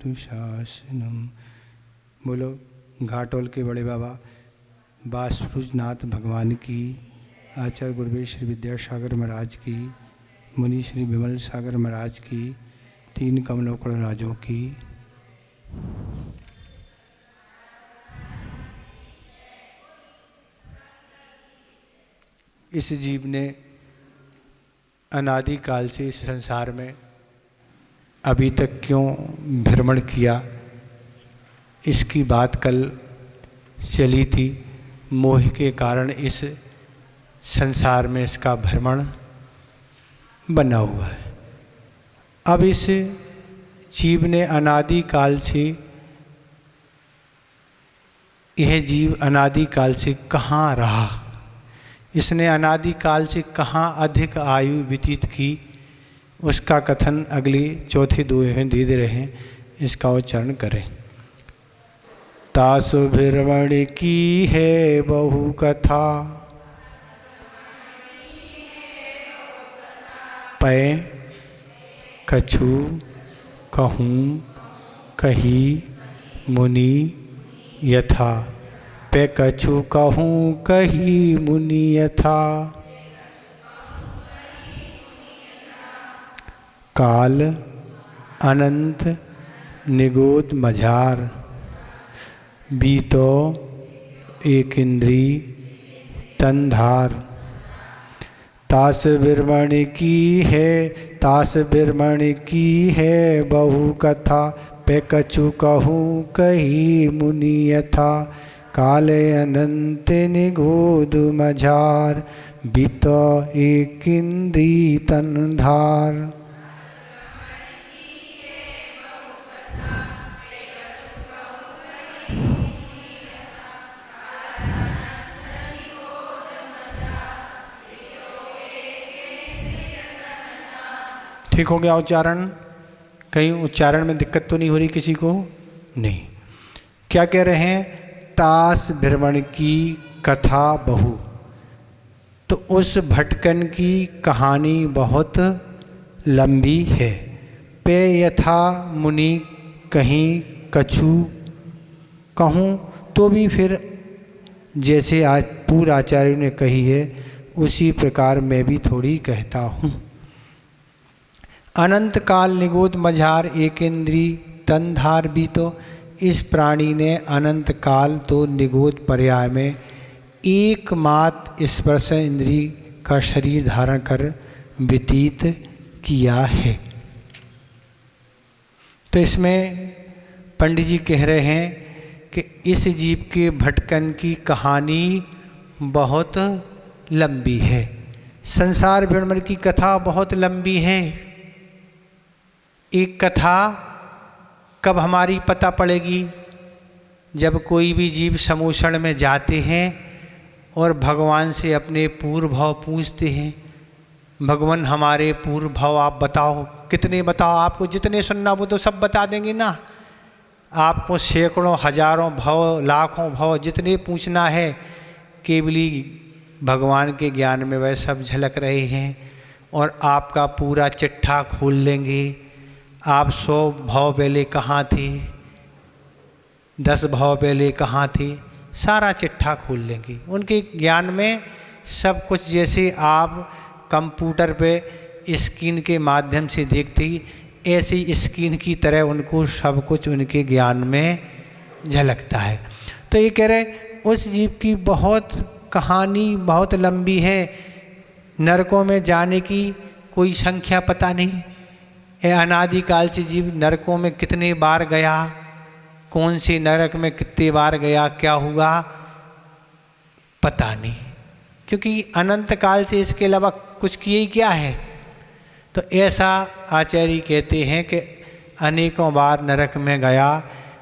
दुशासनम। बोलो घाटोल के बड़े बाबा बासुरुजनाथ भगवान की, आचार्य गुरुदेव श्री विद्यासागर महाराज की, मुनि श्री विमल सागर महाराज की, तीन कमलोकड़ राजों की। इस जीव ने अनादिकाल से इस संसार में अभी तक क्यों भ्रमण किया, इसकी बात कल चली थी। मोह के कारण इस संसार में इसका भ्रमण बना हुआ है। अब इस जीव ने अनादिकाल से, यह जीव अनादिकाल से कहाँ रहा, इसने अनादिकाल से कहाँ अधिक आयु व्यतीत की, उसका कथन अगली चौथी दोहे में दे रहे हैं। इसका उच्चारण करें। तासु भ्रमण की है बहु कथा, पै कछु कहूँ कही मुनि यथा। पे कछु कहूँ कही मुनि यथा। काल अनंत निगोद मझार, बीतो एक इंद्री तनधार। तास बिरमण की है, तास बिरमण की है बहु कथा, पे कछु कहूँ कही मुनि यथा। काले अनंत निगोद मझार, बीतो एक इंद्री तनधार। ठीक हो गया उच्चारण? कहीं उच्चारण में दिक्कत तो नहीं हो रही किसी को? नहीं। क्या कह रहे हैं? तास भ्रमण की कथा बहु, तो उस भटकन की कहानी बहुत लंबी है। पे यथा मुनि कहीं कछु कहूँ, तो भी फिर जैसे आज पूर्व आचार्य ने कही है उसी प्रकार मैं भी थोड़ी कहता हूँ। अनंत काल निगोद मझार एक इंद्री तनधार, भी तो इस प्राणी ने अनंत काल तो निगोद पर्याय में एकमात्र स्पर्श इंद्री का शरीर धारण कर व्यतीत किया है। तो इसमें पंडित जी कह रहे हैं कि इस जीव के भटकन की कहानी बहुत लंबी है। संसार भ्रमण की कथा बहुत लंबी है। एक कथा कब हमारी पता पड़ेगी? जब कोई भी जीव समूषण में जाते हैं और भगवान से अपने पूर्व भाव पूछते हैं, भगवान हमारे पूर्व भाव आप बताओ, कितने बताओ, आपको जितने सुनना वो तो सब बता देंगे ना। आपको सैकड़ों हजारों भाव लाखों भाव जितने पूछना है, केवली भगवान के ज्ञान में वह सब झलक रहे हैं और आपका पूरा चिट्ठा खोल लेंगे। आप 100 भाव पहले कहाँ थे, 10 भाव पहले कहाँ थे, सारा चिट्ठा खोल लेंगे। उनके ज्ञान में सब कुछ, जैसे आप कंप्यूटर पे स्क्रीन के माध्यम से देखते ही, ऐसी स्क्रीन की तरह उनको सब कुछ उनके ज्ञान में झलकता है। तो ये कह रहे उस जीव की बहुत कहानी बहुत लंबी है। नरकों में जाने की कोई संख्या पता नहीं। अनादिकाल से जीव नरकों में कितने बार गया, कौन से नरक में कितने बार गया, क्या हुआ, पता नहीं, क्योंकि अनंत काल से इसके अलावा कुछ किए ही क्या है। तो ऐसा आचार्य कहते हैं कि अनेकों बार नरक में गया,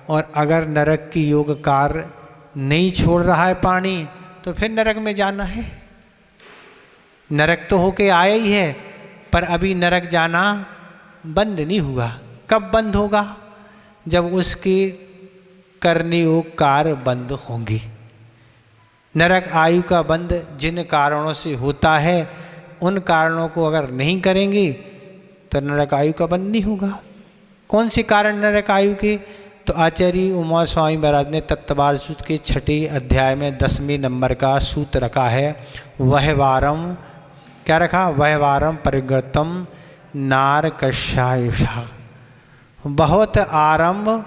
और अगर नरक की योग कार्य नहीं छोड़ रहा है पानी, तो फिर नरक में जाना है। नरक तो होके आया ही है, पर अभी नरक जाना बंद नहीं हुआ। कब बंद होगा? जब उसके करने योग कार्य बंद होंगे। नरक आयु का बंद जिन कारणों से होता है, उन कारणों को अगर नहीं करेंगे तो नरक आयु का बंद नहीं होगा। कौन से कारण नरक आयु के? तो आचार्य उमा स्वामी महाराज ने तत्वार सूत्र के 6 अध्याय में 10वें नंबर का सूत्र रखा है। वह वारम, क्या रखा? वह वारम परिग्रतम नारकशायुषा, बहुत आरंभ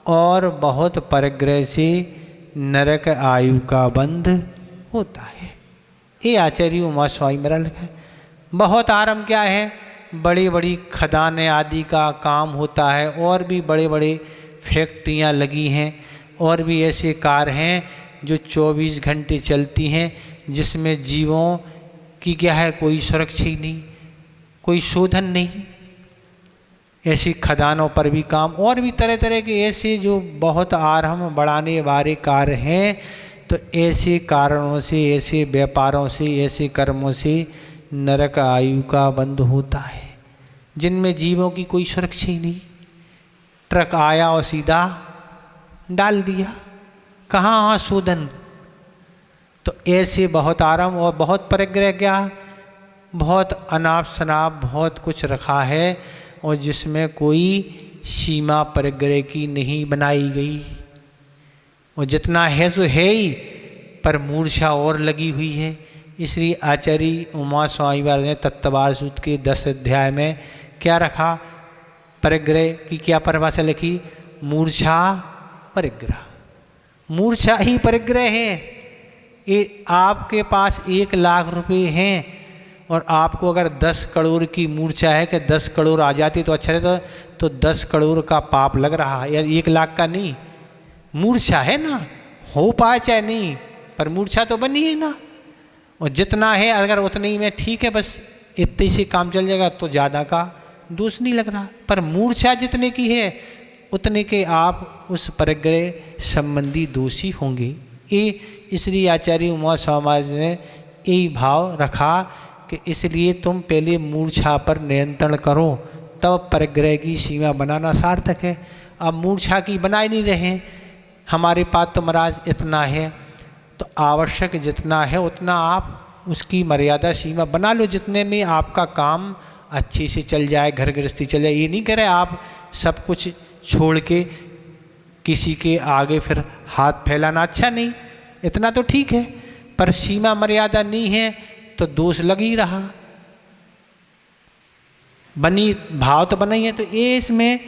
और बहुत परिग्रह से नरक आयु का बंध होता है। ये आचार्य उमा स्वामी महाराज लिखा है। बहुत आरंभ क्या है? बड़ी बड़ी खदानें आदि का काम होता है, और भी बड़े बड़े फैक्ट्रियाँ लगी हैं, और भी ऐसे कार हैं जो 24 घंटे चलती हैं, जिसमें जीवों की क्या है, कोई सुरक्षा ही नहीं, कोई शोधन नहीं। ऐसी खदानों पर भी काम, और भी तरह तरह के ऐसे जो बहुत आरंभ बढ़ाने वाले कार्य हैं। तो ऐसे कारणों से, ऐसे व्यापारों से, ऐसे कर्मों से नरक आयु का बंध होता है, जिनमें जीवों की कोई सुरक्षा ही नहीं। ट्रक आया और सीधा डाल दिया, कहाँ शोधन। तो ऐसे बहुत आराम और बहुत परिग्रह, क्या बहुत अनाप शनाप बहुत कुछ रखा है, और जिसमें कोई सीमा परिग्रह की नहीं बनाई गई। और जितना है सो है ही, पर मूर्छा और लगी हुई है। इसलिए आचार्य उमा स्वामी महाराज ने तत्वार सूत्र के 10 अध्याय में क्या रखा? परिग्रह की क्या परिभाषा लिखी? मूर्छा परिग्रह। मूर्छा ही परिग्रह है। ये आपके पास 1 लाख रुपए हैं, और आपको अगर 10 करोड़ की मूर्छा है कि 10 करोड़ आ जाती तो अच्छा रहता, तो 10 करोड़ का पाप लग रहा है, या 1 लाख का नहीं। मूर्छा है ना, हो पाए चाहे नहीं, पर मूर्छा तो बनी है ना। और जितना है अगर उतने ही में ठीक है, बस इतने से काम चल जाएगा, तो ज़्यादा का दोष नहीं लग रहा। पर मूर्छा जितने की है उतने के आप उस परिग्रह संबंधी दोषी होंगे। ये इसलिए आचार्य उमा स्वामी महाराज ने यही भाव रखा कि इसलिए तुम पहले मूर्छा पर नियंत्रण करो, तब परिग्रह की सीमा बनाना सार्थक है। अब मूर्छा की बना ही नहीं रहे, हमारे पास तो महाराज इतना है, तो आवश्यक जितना है उतना आप उसकी मर्यादा सीमा बना लो, जितने में आपका काम अच्छे से चल जाए, घर गृहस्थी चल जाए। ये नहीं करें आप सब कुछ छोड़ के किसी के आगे फिर हाथ फैलाना अच्छा नहीं। इतना तो ठीक है, पर सीमा मर्यादा नहीं है तो दोष लग ही रहा। बनी भाव तो बना ही है। तो ये इसमें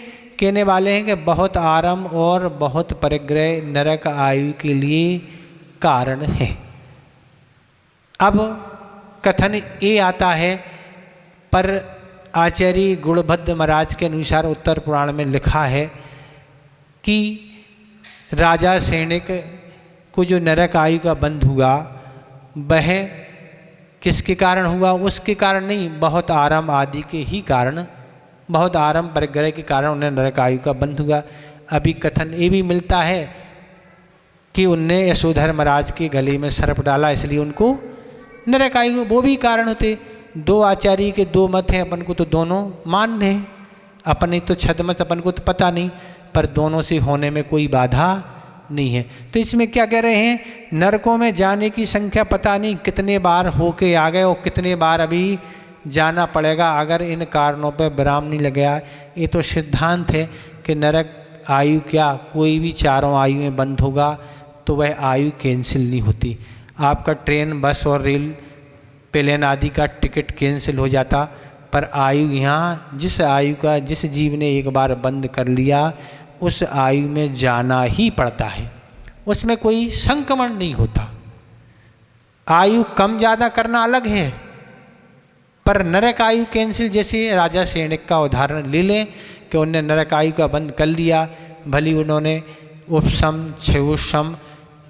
कहने वाले हैं कि बहुत आरंभ और बहुत परिग्रह नरक आयु के लिए कारण है। अब कथन ये आता है, पर आचार्य गुणभद्र महाराज के अनुसार उत्तर पुराण में लिखा है कि राजा सैनिक को जो नरक आयु का बंध हुआ, वह किसके कारण हुआ? उसके कारण नहीं, बहुत आराम आदि के ही कारण, बहुत आराम परिग्रह के कारण उन्हें नरक आयु का बंध हुआ। अभी कथन ये भी मिलता है कि उनने यशोधर महाराज के गले में सर्प डाला, इसलिए उनको नरक आयु, वो भी कारण होते। 2 आचार्य के 2 मत हैं, अपन को तो दोनों मान्य हैं, अपने तो छदमत अपन को तो पता नहीं, पर दोनों से होने में कोई बाधा नहीं है। तो इसमें क्या कह रहे हैं, नरकों में जाने की संख्या पता नहीं कितने बार होके आ गए और कितने बार अभी जाना पड़ेगा, अगर इन कारणों पर विराम नहीं लग गया। ये तो सिद्धांत है कि नरक आयु क्या कोई भी 4 आयु में बंद होगा तो वह आयु कैंसिल नहीं होती। आपका ट्रेन, बस और रेल, प्लेन आदि का टिकट कैंसिल हो जाता, पर आयु यहाँ जिस आयु का जिस जीव ने एक बार बंद कर लिया उस आयु में जाना ही पड़ता है, उसमें कोई संक्रमण नहीं होता। आयु कम ज़्यादा करना अलग है, पर नरक आयु कैंसिल, जैसे राजा सैनिक का उदाहरण ले लें कि उन्होंने नरक आयु का बंद कर लिया, भली उन्होंने उपशम, क्षयोशम,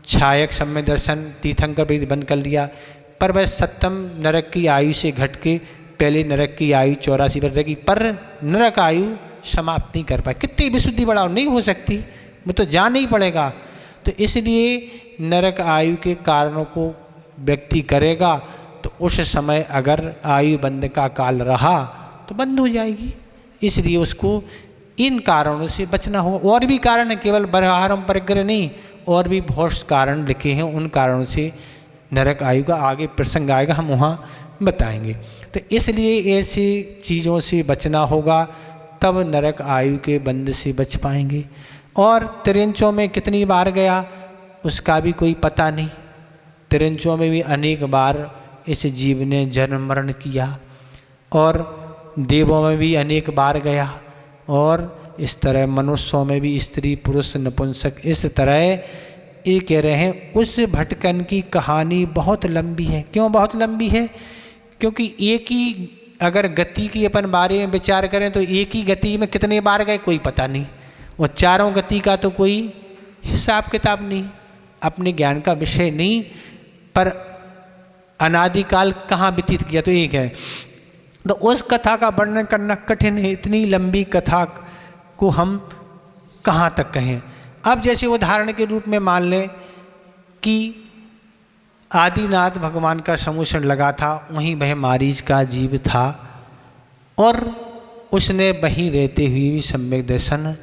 छायक सम्य दर्शन, तीर्थंकर भी बंद कर लिया, पर वह 7वें नरक की आयु से घट के पहले नरक की आयु 84 वर्ष रहेगी, पर नरक आयु समाप्त नहीं कर पाए। कितनी विशुद्धि बढ़ाओ, नहीं हो सकती, वो तो जाना ही पड़ेगा। तो इसलिए नरक आयु के कारणों को व्यक्ति करेगा तो उस समय अगर आयु बंद का काल रहा तो बंद हो जाएगी। इसलिए उसको इन कारणों से बचना हो। और भी कारण है, केवल बरहारम परिग्रह नहीं, और भी बहुत कारण लिखे हैं, उन कारणों से नरक आयु का आगे प्रसंग आएगा, हम वहाँ बताएंगे। तो इसलिए ऐसी चीज़ों से बचना होगा। तब नरक आयु के बंध से बच पाएंगे। और तिरंचों में कितनी बार गया उसका भी कोई पता नहीं। तिरंचों में भी अनेक बार इस जीव ने जन्म मरण किया, और देवों में भी अनेक बार गया, और इस तरह मनुष्यों में भी स्त्री पुरुष नपुंसक, इस तरह ये कह रहे हैं उस भटकन की कहानी बहुत लंबी है। क्यों बहुत लंबी है? क्योंकि एक ही अगर गति की अपन बारे में विचार करें तो एक ही गति में कितने बार गए कोई पता नहीं, और चारों गति का तो कोई हिसाब किताब नहीं, अपने ज्ञान का विषय नहीं, पर अनादिकाल कहाँ व्यतीत किया तो एक है। तो उस कथा का वर्णन करना कठिन है, इतनी लंबी कथा को हम कहाँ तक कहें। अब जैसे उदाहरण के रूप में मान लें कि आदिनाथ भगवान का समूषण लगा था, वहीं वह मारीच का जीव था, और उसने वहीं रहते हुए भी सम्यक दर्शन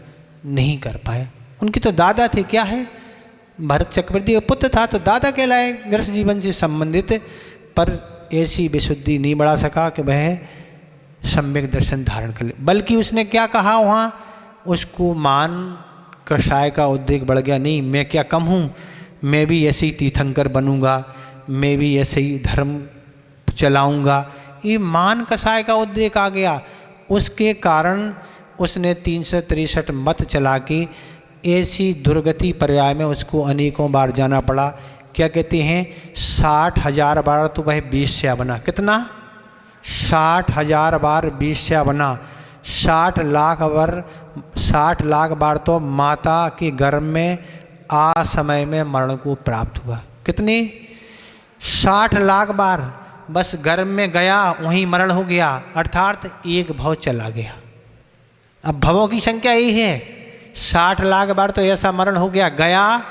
नहीं कर पाया। उनके तो दादा थे, क्या है, भरत चक्रवर्ती का पुत्र था, तो दादा कहलाए गृहस्थ जीवन से संबंधित, पर ऐसी विशुद्धि नहीं बढ़ा सका कि वह सम्यक दर्शन धारण कर ले। बल्कि उसने क्या कहा वहाँ, उसको मान कषाय का उद्वेग बढ़ गया, नहीं मैं क्या कम हूँ, मैं भी ऐसे ही तीर्थंकर बनूंगा, मैं भी ऐसे ही धर्म चलाऊंगा, ये मान कषाय का उद्वेग आ गया। उसके कारण उसने 363 मत चला के ऐसी दुर्गति पर्याय में उसको अनेकों बार जाना पड़ा। क्या कहते हैं 60,000 बार तो वह वेश्या बना। कितना? 60,000 बार वेश्या बना। 60 लाख बार तो माता के गर्भ में आ समय में मरण को प्राप्त हुआ। कितने? 60 लाख बार बस गर्भ में गया वहीं मरण हो गया, अर्थात एक भव चला गया। अब भवों की संख्या यही है, 60 लाख बार तो ऐसा मरण हो गया, गया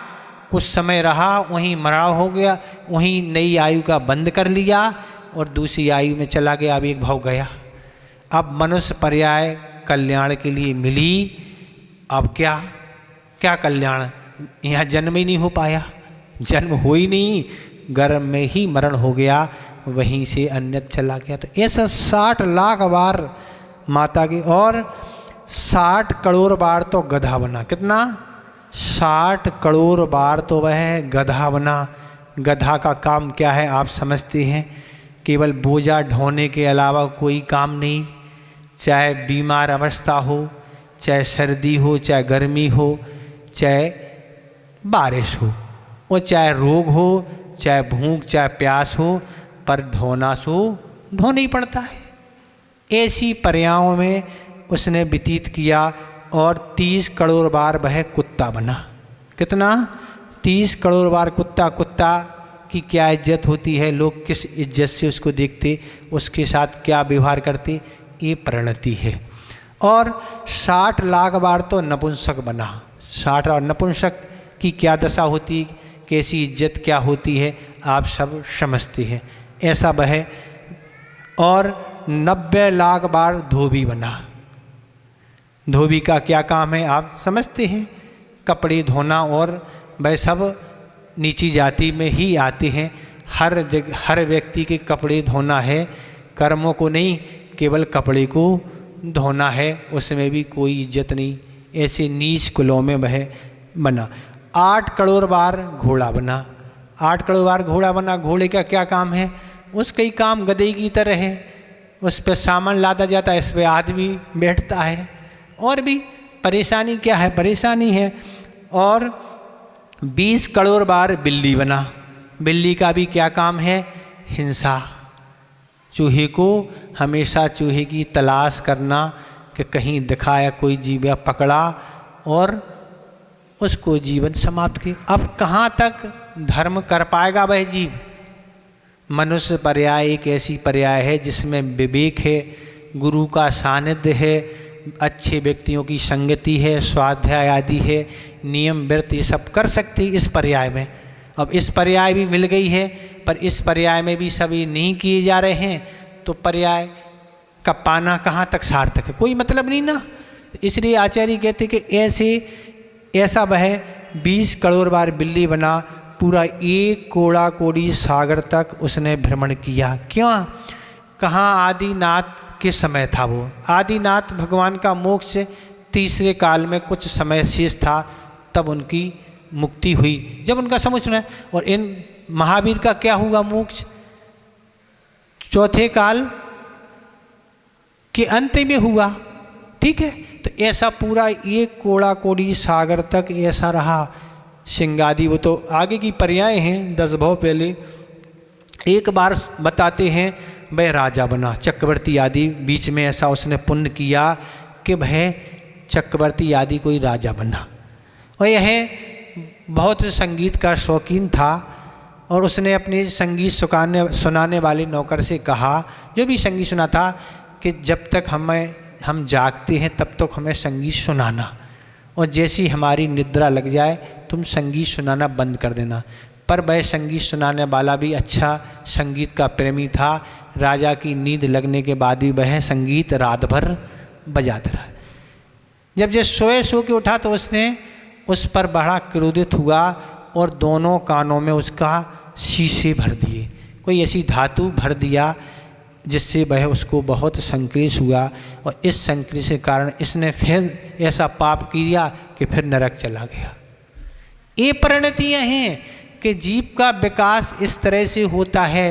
कुछ समय रहा वहीं मरण हो गया, वहीं नई आयु का बंद कर लिया और दूसरी आयु में चला गया, अब एक भव गया। अब मनुष्य पर्याय कल्याण के लिए मिली, अब क्या क्या कल्याण, यहाँ जन्म ही नहीं हो पाया, जन्म हो ही नहीं, गर्भ में ही मरण हो गया, वहीं से अन्यत्र चला गया। तो ऐसा 60 लाख बार माता की, और 60 करोड़ बार तो गधा बना। कितना? 60 करोड़ बार तो वह गधा बना। गधा का काम क्या है आप समझते हैं, केवल बोझा ढोने के अलावा कोई काम नहीं। चाहे बीमार अवस्था हो, चाहे सर्दी हो, चाहे गर्मी हो, चाहे बारिश हो, और चाहे रोग हो, चाहे भूख, चाहे प्यास हो, पर ढोना सो ढोना ही पड़ता है। ऐसी पर्यायों में उसने व्यतीत किया, और 30 करोड़ बार वह कुत्ता बना। कितना? 30 करोड़ बार कुत्ता। कुत्ता की क्या इज्जत होती है, लोग किस इज्जत से उसको देखते, उसके साथ क्या व्यवहार करते, ये परिणति है। और 60 लाख बार तो नपुंसक बना। 60 और नपुंसक की क्या दशा होती, कैसी इज्जत क्या होती है, आप सब समझते हैं। ऐसा वह, और 90 लाख बार धोबी बना। धोबी का क्या काम है आप समझते हैं, कपड़े धोना, और वह सब नीची जाति में ही आते हैं। हर जगह हर व्यक्ति के कपड़े धोना है, कर्मों को नहीं, केवल कपड़े को धोना है, उसमें भी कोई इज्जत नहीं। ऐसे नीच कुलों में वह बना। 8 करोड़ बार घोड़ा बना। 8 करोड़ बार घोड़ा बना। घोड़े का क्या काम है, उसका ही काम गधे की तरह है, उस पर सामान लादा जाता है, इस पर आदमी बैठता है, और भी परेशानी क्या है, परेशानी है। और 20 करोड़ बार बिल्ली बना। बिल्ली का भी क्या काम है, हिंसा। चूहे को हमेशा चूहे की तलाश करना कि कहीं दिखाया कोई जीव पकड़ा और उसको जीवन समाप्त किया। अब कहाँ तक धर्म कर पाएगा वह जीव? मनुष्य पर्याय एक ऐसी पर्याय है जिसमें विवेक है, गुरु का सानिध्य है, अच्छे व्यक्तियों की संगति है, स्वाध्याय आदि है, नियम व्रत ये सब कर सकते इस पर्याय में। अब इस पर्याय भी मिल गई है, पर इस पर्याय में भी सभी नहीं किए जा रहे हैं, तो पर्याय का पाना कहाँ तक सार्थक है, कोई मतलब नहीं ना। इसलिए आचार्य कहते कि ऐसा वह 20 करोड़ बार बिल्ली बना, पूरा 1 कोड़ा कोड़ी सागर तक उसने भ्रमण किया। क्यों? कहाँ आदिनाथ के समय था वो। आदिनाथ भगवान का मोक्ष तीसरे काल में कुछ समय शेष था, तब उनकी मुक्ति हुई जब उनका समय सुना। और इन महावीर का क्या हुआ मोक्ष? चौथे काल के अंत में हुआ। ठीक है, तो ऐसा पूरा ये कोड़ा कोड़ी सागर तक ऐसा रहा। सिंगादि वो तो आगे की पर्याय हैं, 10 भव पहले। एक बार बताते हैं वह राजा बना, चक्रवर्ती आदि, बीच में ऐसा उसने पुण्य किया कि वह चक्रवर्ती आदि कोई राजा बना। और यह बहुत संगीत का शौकीन था और उसने अपने संगीत सुनाने वाले नौकर से कहा, जो भी संगीत सुना था, कि जब तक हम जागते हैं तब तक हमें संगीत सुनाना, और जैसी हमारी निद्रा लग जाए तुम संगीत सुनाना बंद कर देना। पर वह संगीत सुनाने वाला भी अच्छा संगीत का प्रेमी था। राजा की नींद लगने के बाद भी वह संगीत रात भर बजाता रहा। जब सो के उठा तो उसने उस पर बड़ा क्रोधित हुआ और दोनों कानों में उसका शीशे भर दिए, कोई ऐसी धातु भर दिया जिससे वह उसको बहुत संक्लेश हुआ। और इस संक्लेश के कारण इसने फिर ऐसा पाप किया कि फिर नरक चला गया। ये परिणतियाँ हैं कि जीव का विकास इस तरह से होता है।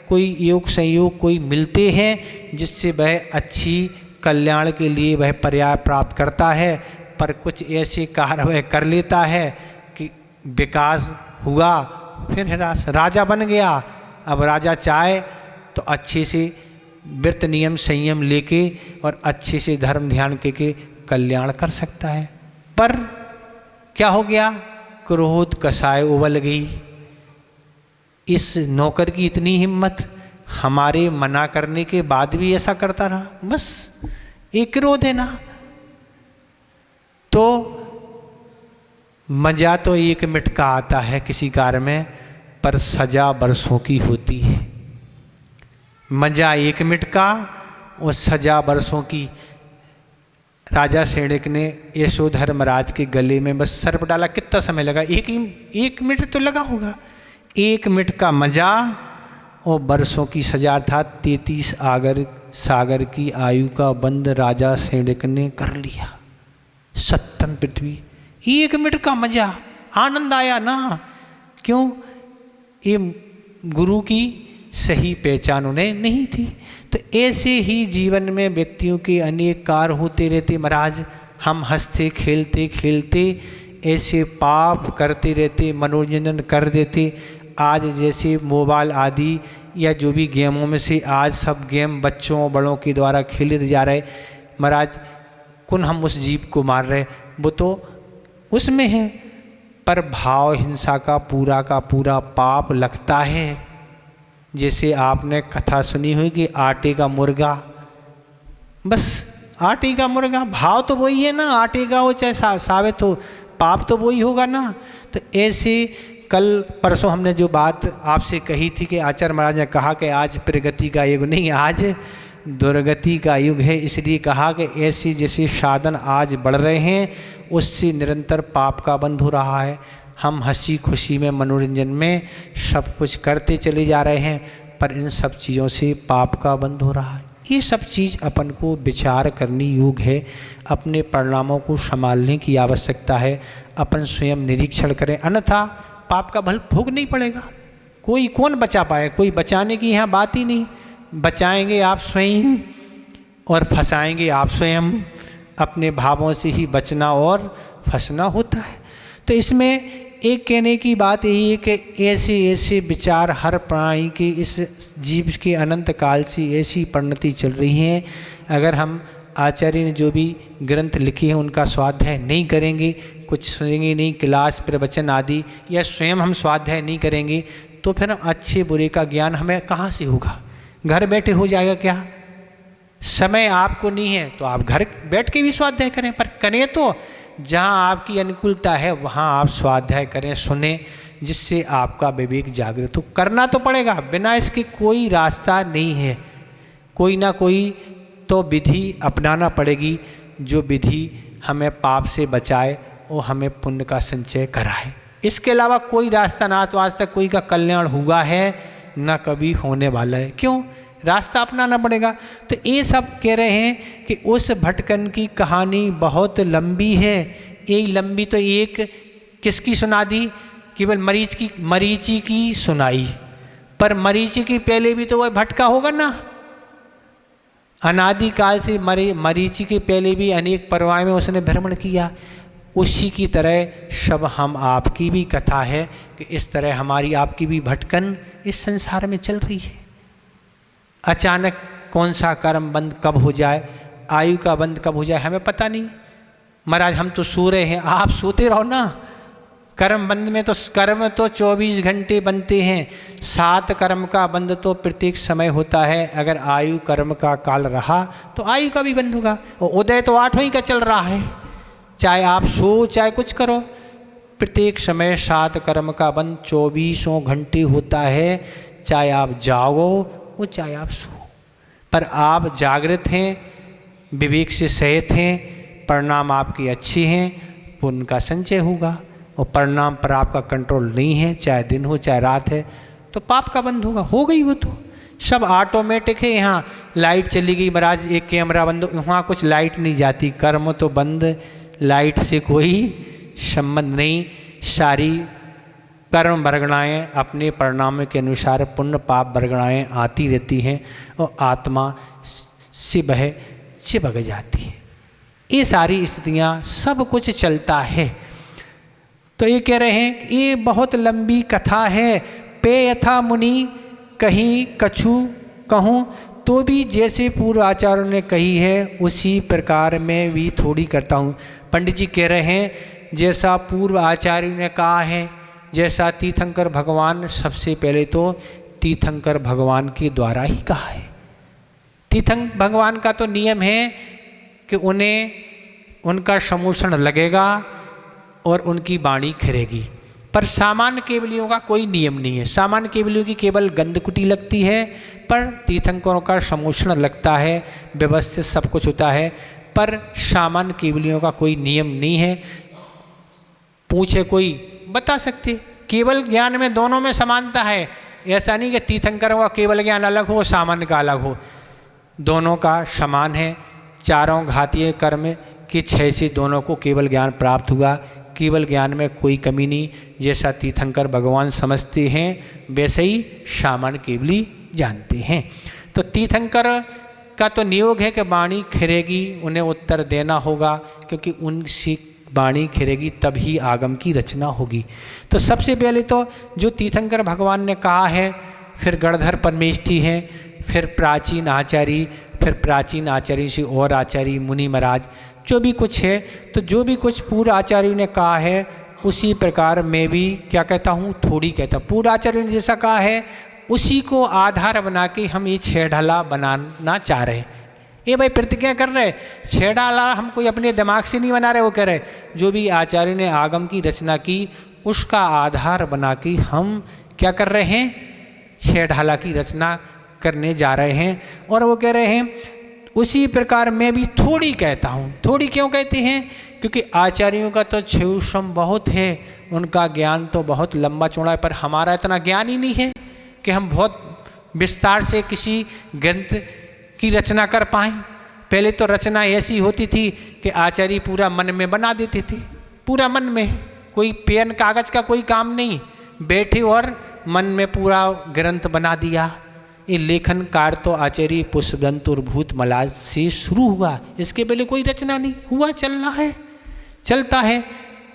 कोई योग संयोग कोई मिलते हैं जिससे वह अच्छी कल्याण के लिए वह पर्याय प्राप्त करता है, पर कुछ ऐसे कार्य वह कर लेता है कि विकास हुआ, फिर राजा बन गया। अब राजा चाहे तो अच्छे से व्रत नियम संयम लेके और अच्छे से धर्म ध्यान के कल्याण कर सकता है, पर क्या हो गया? क्रोध कसाय उबल गई। इस नौकर की इतनी हिम्मत, हमारे मना करने के बाद भी ऐसा करता रहा, बस एक क्रोध है ना। तो मजा तो 1 मिनट का आता है किसी कार्य में, पर सजा बरसों की होती है। मजा 1 मिनट का और सजा बरसों की। राजा सेणिक ने यशोधर्मराज के गले में बस सर्प डाला, कितना समय लगा? 1 मिनट तो लगा होगा। 1 मिनट का मजा और बरसों की सजा था। 33 सागर की आयु का बंद राजा सेणिक ने कर लिया। 7 पृथ्वी, 1 मिनट का मजा, आनंद आया ना। क्यों? ये गुरु की सही पहचान उन्हें नहीं थी। तो ऐसे ही जीवन में व्यक्तियों के अनेक कार्य होते रहते महाराज। हम हंसते खेलते खेलते ऐसे पाप करते रहते, मनोरंजन कर देते। आज जैसे मोबाइल आदि या जो भी गेमों में से आज सब गेम बच्चों बड़ों के द्वारा खेले जा रहे महाराज, कौन हम उस जीव को मार रहे, वो तो उसमें है, पर भाव हिंसा का पूरा पाप लगता है। जैसे आपने कथा सुनी हुई कि आटे का मुर्गा, बस आटे का मुर्गा, भाव तो वही है ना, आटे का हो चाहे साबित हो, पाप तो वही होगा ना। तो ऐसे कल परसों हमने जो बात आपसे कही थी कि आचार्य महाराज ने कहा कि आज प्रगति का युग नहीं, आज दुर्गति का युग है। इसलिए कहा कि ऐसे जैसे साधन आज बढ़ रहे हैं उससे निरंतर पाप का बंध हो रहा है। हम हंसी खुशी में मनोरंजन में सब कुछ करते चले जा रहे हैं, पर इन सब चीज़ों से पाप का बंध हो रहा है। ये सब चीज़ अपन को विचार करनी योग्य है। अपने परिणामों को संभालने की आवश्यकता है। अपन स्वयं निरीक्षण करें, अन्यथा पाप का फल भोग नहीं पड़ेगा। कोई कौन बचा पाए? कोई बचाने की यहाँ बात ही नहीं। बचाएंगे आप स्वयं और फंसाएंगे आप स्वयं। अपने भावों से ही बचना और फंसना होता है। तो इसमें एक कहने की बात यही है कि ऐसे ऐसे विचार हर प्राणी के, इस जीव के अनंत काल से ऐसी परिणति चल रही है। अगर हम आचार्य ने जो भी ग्रंथ लिखे हैं उनका स्वाध्याय नहीं करेंगे, कुछ सुनेंगे नहीं, क्लास प्रवचन आदि, या स्वयं हम स्वाध्याय नहीं करेंगे, तो फिर अच्छे बुरे का ज्ञान हमें कहाँ से होगा? घर बैठे हो जाएगा क्या? समय आपको नहीं है तो आप घर बैठ के भी स्वाध्याय करें, पर करें तो जहाँ आपकी अनुकूलता है वहाँ आप स्वाध्याय करें, सुने, जिससे आपका विवेक जागृत हो। करना तो पड़ेगा, बिना इसके कोई रास्ता नहीं है। कोई ना कोई तो विधि अपनाना पड़ेगी, जो विधि हमें पाप से बचाए और हमें पुण्य का संचय कराए। इसके अलावा कोई रास्ता ना तो आज तक कोई का कल्याण हुआ है ना कभी होने वाला है। क्यों? रास्ता अपनाना पड़ेगा। तो ये सब कह रहे हैं कि उस भटकन की कहानी बहुत लंबी है। ये लंबी तो एक किसकी सुना दी, केवल मरीचि की सुनाई, पर मरीचि की पहले भी तो वह भटका होगा ना। अनादिकाल से मरीचि के पहले भी अनेक परवाएं में उसने भ्रमण किया। उसी की तरह सब हम आपकी भी कथा है कि इस तरह हमारी आपकी भी भटकन इस संसार में चल रही है। अचानक कौन सा कर्म बंद कब हो जाए, आयु का बंद कब हो जाए, हमें पता नहीं। महाराज हम तो सो रहे हैं, आप सोते रहो ना। कर्म बंद में तो कर्म तो 24 घंटे बनते हैं, 7 कर्म का बंद तो प्रत्येक समय होता है। अगर आयु कर्म का काल रहा तो आयु का भी बंद होगा। और उदय तो 8 ही का चल रहा है, चाहे आप सो चाहे कुछ करो, प्रत्येक समय 7 कर्म का बंद 24 घंटे होता है। चाहे आप जागो और चाहे आप सो, पर आप जागृत हैं, विवेक से सहित हैं, परिणाम आपके अच्छे हैं, पुण्य का संचय होगा। और परिणाम पर आपका कंट्रोल नहीं है, चाहे दिन हो चाहे रात है, तो पाप का बंद होगा। हो गई वो तो सब ऑटोमेटिक है। यहाँ लाइट चली गई महाराज, एक कैमरा बंद, वहाँ कुछ लाइट नहीं जाती, कर्म तो बंद, लाइट से कोई संबंध नहीं। सारी कर्म वर्गणाएँ अपने परिणाम के अनुसार पुण्य पाप वर्गणाएँ आती रहती हैं और आत्मा से वह चिपक जाती है। ये सारी स्थितियाँ सब कुछ चलता है। तो ये कह रहे हैं कि ये बहुत लंबी कथा है। पे यथा मुनि कहीं कछु कहूँ, तो भी जैसे पूर्व आचार्यों ने कही है उसी प्रकार मैं भी थोड़ी करता हूँ। पंडित जी कह रहे हैं जैसा पूर्व आचार्यों ने कहा है, जैसा तीर्थंकर भगवान, सबसे पहले तो तीर्थंकर भगवान के द्वारा ही कहा है। तीर्थंकर भगवान का तो नियम है कि उन्हें उनका समोषण लगेगा और उनकी वाणी खिरेगी, पर सामान्य केवलियों का कोई नियम नहीं है। सामान्य केवलियों की केवल गंधकुटी लगती है, पर तीर्थंकरों का समोषण लगता है, व्यवस्थित सब कुछ होता है, पर सामान्य केवलियों का कोई नियम नहीं है। पूछे कोई बता सकते, केवल ज्ञान में दोनों में समानता है। ऐसा नहीं कि तीर्थंकरों का केवल ज्ञान अलग हो, सामान्य का अलग हो, दोनों का समान है। चारों घातीय कर्म के 6 से दोनों को केवल ज्ञान प्राप्त हुआ। केवल ज्ञान में कोई कमी नहीं। जैसा तीर्थंकर भगवान समझते हैं वैसे ही सामान्य केवली जानते हैं। तो तीर्थंकर का तो नियोग है कि वाणी खिरेगी, उन्हें उत्तर देना होगा, क्योंकि उनसी वाणी खिरेगी तभी आगम की रचना होगी। तो सबसे पहले तो जो तीर्थंकर भगवान ने कहा है, फिर गणधर परमेष्ठी हैं, फिर प्राचीन आचार्य, फिर प्राचीन आचार्य से और आचार्य मुनि महाराज, जो भी कुछ है, तो जो भी कुछ पूर्व आचार्यों ने कहा है उसी प्रकार मैं भी क्या कहता हूँ, थोड़ी कहता हूँ। पूर्व आचार्यों ने जैसा कहा है उसी को आधार बना के हम ये 6 ढाला बनाना चाह रहे हैं। ये भाई प्रतिज्ञा कर रहे, 6 ढाला हम कोई अपने दिमाग से नहीं बना रहे, वो कह रहे जो भी आचार्य ने आगम की रचना की उसका आधार बना के हम क्या कर रहे हैं, 6 ढाला की रचना करने जा रहे हैं। और वो कह रहे हैं उसी प्रकार मैं भी थोड़ी कहता हूँ। थोड़ी क्यों कहते हैं, क्योंकि आचार्यों का तो क्षेत्रम बहुत है, उनका ज्ञान तो बहुत लंबा चौड़ा है, पर हमारा इतना ज्ञान ही नहीं है कि हम बहुत विस्तार से किसी ग्रंथ की रचना कर पाएँ। पहले तो रचना ऐसी होती थी कि आचार्य पूरा मन में बना देते थे, पूरा मन में, कोई पेन कागज का कोई काम नहीं, बैठे और मन में पूरा ग्रंथ बना दिया। ये लेखन कार्य तो आचार्य पुष्पदंत और भूत मलाज से शुरू हुआ, इसके पहले कोई रचना नहीं हुआ, चलना है, चलता है।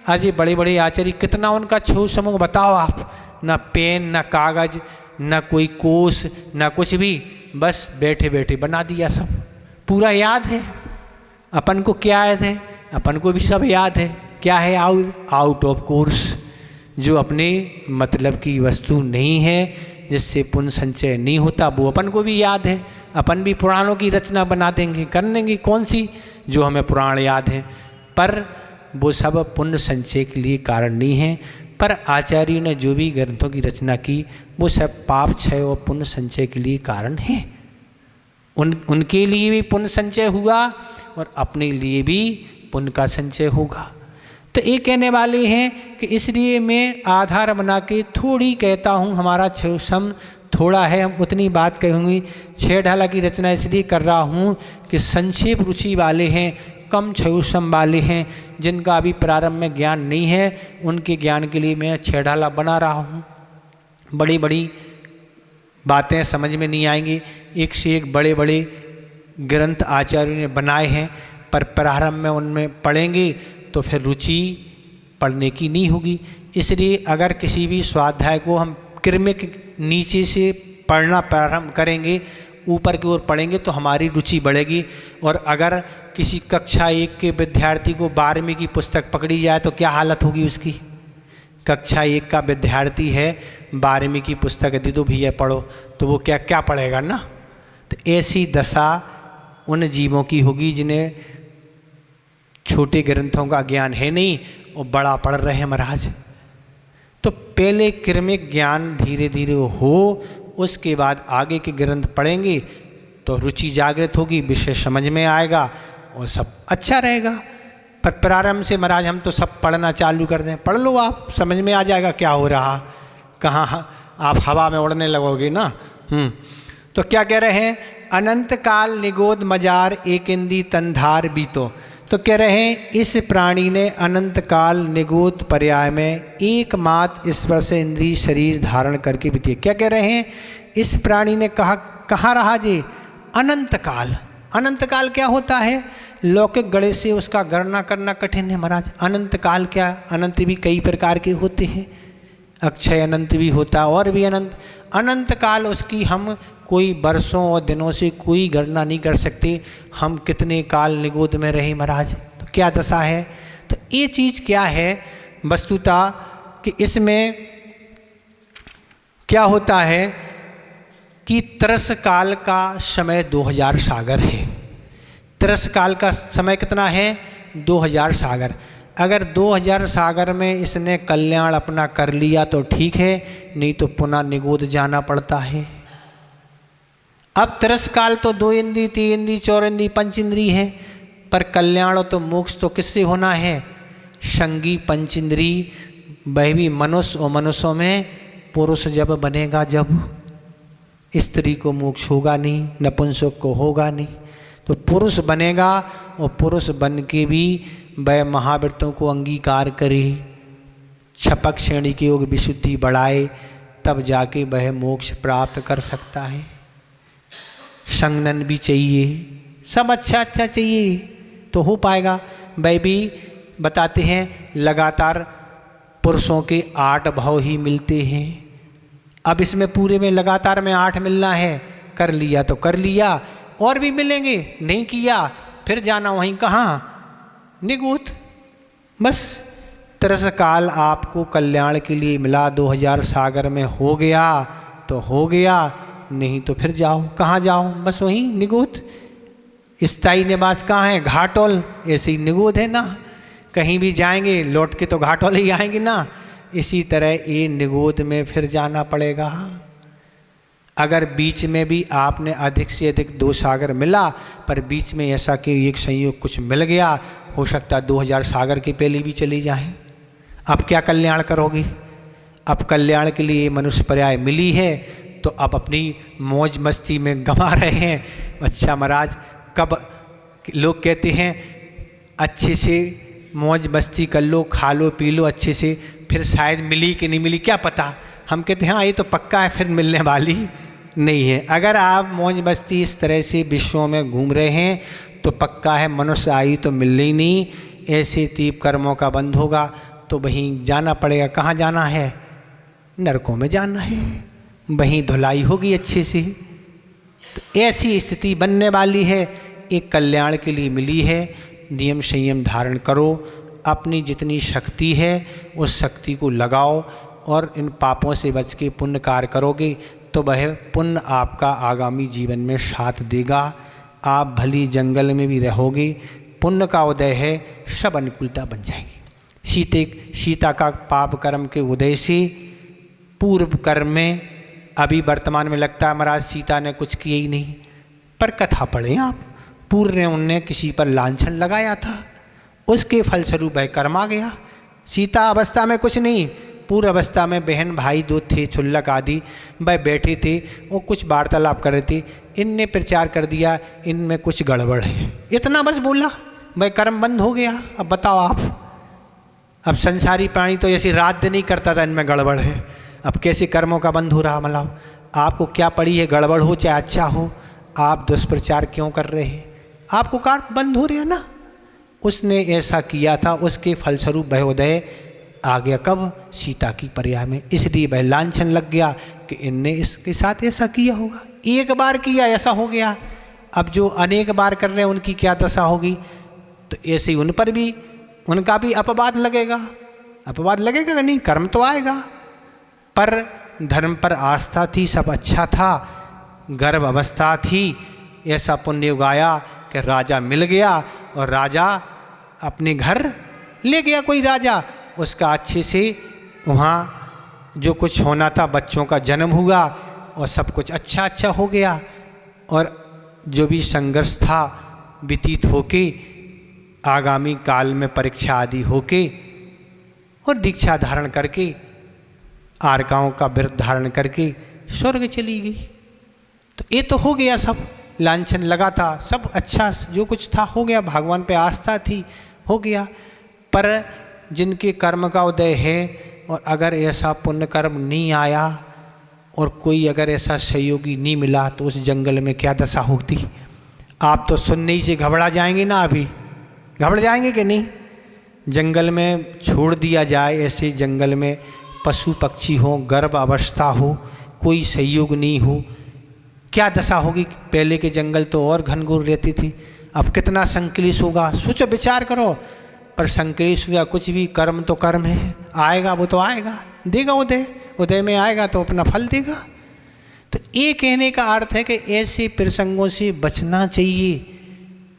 आज ये बड़े बड़े आचार्य कितना उनका छो समूह बताओ आप, ना पेन ना कागज ना कोई कोश ना कुछ भी, बस बैठे बैठे बना दिया, सब पूरा याद है। अपन को क्या याद है, अपन को भी सब याद है, क्या है, आउट ऑफ कोर्स, जो अपने मतलब की वस्तु नहीं है, जिससे पुण्य संचय नहीं होता, वो अपन को भी याद है। अपन भी पुराणों की रचना बना देंगे, कर देंगे, कौन सी जो हमें पुराण याद है, पर वो सब पुण्य संचय के लिए कारण नहीं है। पर आचार्यों ने जो भी ग्रंथों की रचना की वो सब पाप क्षय और पुण्य संचय के लिए कारण है। उनके लिए भी पुण्य संचय हुआ और अपने लिए भी पुण्य का संचय होगा। तो ये कहने वाले हैं कि इसलिए मैं आधार बना के थोड़ी कहता हूँ, हमारा क्षेत्रम थोड़ा है, हम उतनी बात कहूँगी। छह ढाला की रचना इसलिए कर रहा हूँ कि संक्षेप रुचि वाले हैं, कम छयूसम वाले हैं, जिनका अभी प्रारंभ में ज्ञान नहीं है, उनके ज्ञान के लिए मैं छह ढाला बना रहा हूँ। बड़ी बड़ी बातें समझ में नहीं आएंगी, एक से एक बड़े बड़े ग्रंथ आचार्यों ने बनाए हैं, पर प्रारंभ में उनमें पढ़ेंगे तो फिर रुचि पढ़ने की नहीं होगी। इसलिए अगर किसी भी स्वाध्याय को हम क्रमिक नीचे से पढ़ना प्रारंभ करेंगे, ऊपर की ओर पढ़ेंगे तो हमारी रुचि बढ़ेगी। और अगर किसी कक्षा 1 के विद्यार्थी को 12वीं की पुस्तक पकड़ी जाए तो क्या हालत होगी उसकी। कक्षा 1 का विद्यार्थी है, 12वीं की पुस्तक दे दो भैया पढ़ो, तो वो क्या क्या पढ़ेगा ना। तो ऐसी दशा उन जीवों की होगी जिन्हें छोटे ग्रंथों का ज्ञान है नहीं और बड़ा पढ़ रहे हैं महाराज। तो पहले क्रमिक ज्ञान धीरे धीरे हो, उसके बाद आगे के ग्रंथ पढ़ेंगे तो रुचि जागृत होगी, विषय समझ में आएगा और सब अच्छा रहेगा। पर प्रारंभ से महाराज हम तो सब पढ़ना चालू कर दें, पढ़ लो आप, समझ में आ जाएगा क्या हो रहा, कहाँ आप हवा में उड़ने लगोगे ना। तो क्या कह रहे हैं, अनंत काल निगोद मजार एक इंदी तनधार बीतो। तो कह रहे हैं इस प्राणी ने अनंत काल निगोद पर्याय में एकमात्र स्पर्श इंद्रिय शरीर धारण करके बीती। क्या कह रहे हैं, इस प्राणी ने कहाँ रहा जी, अनंत काल। अनंत काल क्या होता है, लौकिक गणित से उसका गणना करना कठिन है महाराज। अनंत काल क्या, अनंत भी कई प्रकार के होते हैं, अक्षय अनंत भी होता और भी अनंत। अनंत काल उसकी हम कोई वर्षों और दिनों से कोई गणना नहीं कर सकते। हम कितने काल निगोद में रहे महाराज, तो क्या दशा है। तो ये चीज़ क्या है वस्तुतः कि इसमें क्या होता है कि तरस काल का समय 2000 सागर है। तरस काल का समय कितना है, 2000 सागर। अगर 2000 सागर में इसने कल्याण अपना कर लिया तो ठीक है, नहीं तो पुनः निगोद जाना पड़ता है। अब तरस काल तो 2 इंद्री 3 इंद्री 4 इंद्री 5 इंद्री है, पर कल्याण तो मोक्ष तो किससे होना है, संगी पंच इंद्री। वह भी मनुष्य और मनुष्यों में पुरुष जब बनेगा, जब स्त्री को मोक्ष होगा नहीं, नपुंसक को होगा नहीं, तो पुरुष बनेगा और पुरुष बन के भी वह महाव्रतों को अंगीकार करे, छपक श्रेणी के योग विशुद्धि बढ़ाए, तब जाके वह मोक्ष प्राप्त कर सकता है। संगनन भी चाहिए, सब अच्छा अच्छा चाहिए तो हो पाएगा। वह भी बताते हैं लगातार पुरुषों के 8 भाव ही मिलते हैं। अब इसमें पूरे में लगातार में 8 मिलना है, कर लिया तो कर लिया, और भी मिलेंगे, नहीं किया फिर जाना वहीं कहाँ, निगोद। बस तरस काल आपको कल्याण के लिए मिला, 2000 सागर में हो गया तो हो गया, नहीं तो फिर जाओ, कहाँ जाओ, बस वहीं निगोद। स्थायी निवास कहाँ है, घाटोल, ऐसे ही निगोद है ना। कहीं भी जाएंगे लौट के तो घाटोल ही आएंगे ना। इसी तरह ये निगोद में फिर जाना पड़ेगा। अगर बीच में भी आपने अधिक से अधिक 2 सागर मिला, पर बीच में ऐसा कि एक संयोग कुछ मिल गया, हो सकता 2000 सागर के पहले भी चली जाएं, अब क्या कल्याण करोगे। अब कल्याण के लिए मनुष्य पर्याय मिली है तो अब अपनी मौज मस्ती में गंवा रहे हैं। अच्छा महाराज, कब लोग कहते हैं अच्छे से मौज मस्ती कर लो, खा लो पी लो अच्छे से, फिर शायद मिली कि नहीं मिली क्या पता। हम कहते हैं हाँ ये तो पक्का है, फिर मिलने वाली नहीं है। अगर आप मौज मस्ती इस तरह से विश्वों में घूम रहे हैं तो पक्का है मनुष्य आई तो मिलने ही नहीं। ऐसे तीप कर्मों का बंध होगा तो वहीं जाना पड़ेगा। कहाँ जाना है, नरकों में जाना है, वहीं धुलाई होगी अच्छे से। तो ऐसी स्थिति बनने वाली है, एक कल्याण के लिए मिली है। नियम संयम धारण करो, अपनी जितनी शक्ति है उस शक्ति को लगाओ और इन पापों से बच के पुण्य कार्य करोगे तो वह पुण्य आपका आगामी जीवन में साथ देगा। आप भली जंगल में भी रहोगे, पुण्य का उदय है, सब अनुकूलता बन जाएगी। सीता का पाप कर्म के उदय से पूर्व कर्म में अभी वर्तमान में लगता है महाराज सीता ने कुछ किया ही नहीं, पर कथा पढ़ें आप, पूर्व ने उनने किसी पर लांछन लगाया था, उसके फलस्वरूप वह कर्म आ गया। सीता अवस्था में कुछ नहीं, पूर्व अवस्था में बहन भाई दो थे छुल्लक आदि, वह बैठे थे और कुछ वार्तालाप कर रहे थे। इनने प्रचार कर दिया इनमें कुछ गड़बड़ है, इतना बस बोला, वह कर्म बंद हो गया। अब बताओ आप, अब संसारी प्राणी तो ऐसी रात दिन नहीं करता था इनमें गड़बड़ है, अब कैसे कर्मों का बंद हो रहा। मतलब आपको क्या पड़ी है, गड़बड़ हो चाहे अच्छा हो, आप दुष्प्रचार क्यों कर रहे हैं, आपको कर्म बंद हो रहा है ना। उसने ऐसा किया था, उसके फलस्वरूप भयोदय आ गया कब, सीता की पर्याय में। इसलिए वह लांछन लग गया कि इनने इसके साथ ऐसा किया होगा, एक बार किया ऐसा हो गया। अब जो अनेक बार कर रहे हैं उनकी क्या दशा होगी, तो ऐसे ही उन पर भी उनका भी अपवाद लगेगा। अपवाद लगेगा कि नहीं, कर्म तो आएगा। पर धर्म पर आस्था थी, सब अच्छा था, गर्भ अवस्था थी, ऐसा पुण्य उगाया कि राजा मिल गया और राजा अपने घर ले गया। कोई राजा उसका अच्छे से वहाँ जो कुछ होना था, बच्चों का जन्म हुआ और सब कुछ अच्छा अच्छा हो गया। और जो भी संघर्ष था व्यतीत होके, आगामी काल में परीक्षा आदि होके और दीक्षा धारण करके, आर्काओं का व्रत धारण करके स्वर्ग चली गई। तो ये तो हो गया, सब लांछन लगा था, सब अच्छा जो कुछ था हो गया, भगवान पे आस्था थी, हो गया। पर जिनके कर्म का उदय है और अगर ऐसा पुण्य कर्म नहीं आया और कोई अगर ऐसा सहयोगी नहीं मिला तो उस जंगल में क्या दशा होती। आप तो सुनने ही से घबरा जाएंगे ना, अभी घबरा जाएंगे कि नहीं। जंगल में छोड़ दिया जाए, ऐसे जंगल में पशु पक्षी हो, गर्भ अवस्था हो, कोई सहयोग नहीं हो, क्या दशा होगी। पहले के जंगल तो और घनघोर रहती थी, अब कितना संक्लेश होगा, सोचो विचार करो। पर संक्लेश या कुछ भी, कर्म तो कर्म है, आएगा वो तो आएगा, देगा उदय, उदय में आएगा तो अपना फल देगा। तो ये कहने का अर्थ है कि ऐसे प्रसंगों से बचना चाहिए।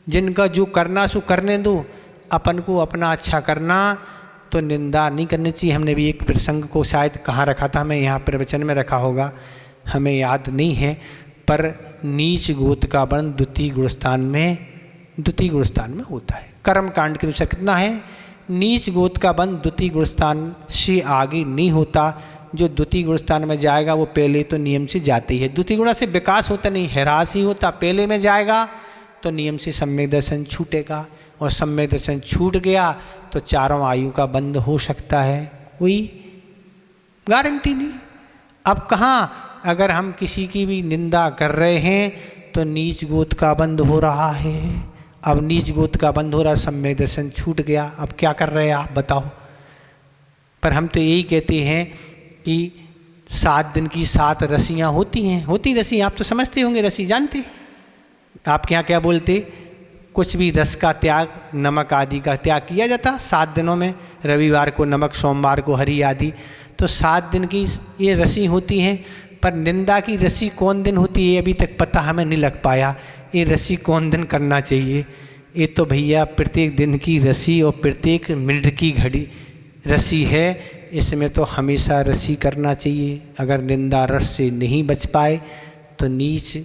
जिनका जो करना सो करने दो, अपन को अपना अच्छा करना, तो निंदा नहीं करनी चाहिए। हमने भी एक प्रसंग को शायद कहाँ रखा था, हमें यहाँ प्रवचन में रखा होगा, हमें याद नहीं है। पर नीच गोत का वर्ण द्वितीय गुणस्थान में होता है। कर्म कांड के अनुसार कितना है, नीच गोत का वर्ण द्वितीय गुणस्थान से आगे नहीं होता। जो द्वितीय गुणस्थान में जाएगा वो पहले तो नियम से जाते ही है। द्वितीय गुण से विकास होता नहीं, ह्रास ही होता। पहले में जाएगा तो नियम से सम्यक दर्शन छूटेगा, और सम्यक दर्शन छूट गया तो चारों आयु का बंद हो सकता है, कोई गारंटी नहीं। अब कहाँ, अगर हम किसी की भी निंदा कर रहे हैं तो नीच गोत का बंद हो रहा है। अब नीच गोत का बंद हो रहा, सम्यक दर्शन छूट गया, अब क्या कर रहे हैं आप बताओ। पर हम तो यही कहते हैं कि 7 दिन की 7 रस्सियाँ होती हैं, होती रस्सी, आप तो समझते होंगे, रस्सी जानते, आपके यहाँ क्या बोलते, कुछ भी रस का त्याग, नमक आदि का त्याग किया जाता 7 दिनों में, रविवार को नमक, सोमवार को हरी आदि। तो 7 दिन की ये रस्सी होती हैं। पर निंदा की रस्सी कौन दिन होती है अभी तक पता हमें नहीं लग पाया, ये रस्सी कौन दिन करना चाहिए। ये तो भैया प्रत्येक दिन की रस्सी और प्रत्येक मिनट की घड़ी रस्सी है, इसमें तो हमेशा रस्सी करना चाहिए। अगर निंदा रस से नहीं बच पाए तो नीच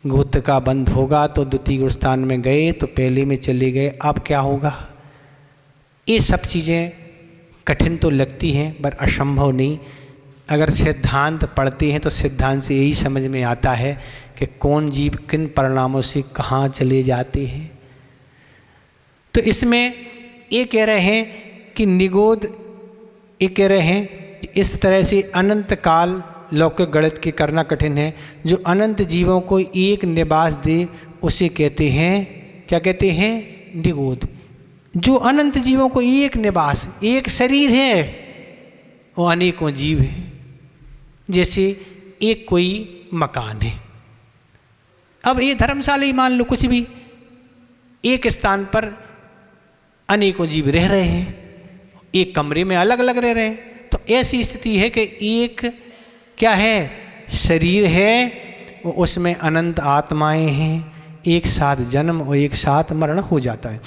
गोत्र का बंध होगा, तो द्वितीय गुणस्थान में गए तो पहले में चले गए, अब क्या होगा। ये सब चीज़ें कठिन तो लगती हैं पर असंभव नहीं। अगर सिद्धांत पढ़ते हैं तो सिद्धांत से यही समझ में आता है कि कौन जीव किन परिणामों से कहाँ चले जाते हैं। तो इसमें ये कह रहे हैं कि निगोद, ये कह रहे हैं कि इस तरह से अनंत काल लौकिक गणित के करना कठिन है। जो अनंत जीवों को एक निवास दे उसे कहते हैं, क्या कहते हैं, निगोद। जो अनंत जीवों को एक निवास, एक शरीर है, वो अनेकों जीव हैं। जैसे एक कोई मकान है, अब ये धर्मशाला ही मान लो, कुछ भी, एक स्थान पर अनेकों जीव रह रहे हैं, एक कमरे में अलग अलग रह रहे हैं। तो ऐसी स्थिति है कि एक क्या है, शरीर है, वो उसमें अनंत आत्माएं हैं, एक साथ जन्म और एक साथ मरण हो जाता है।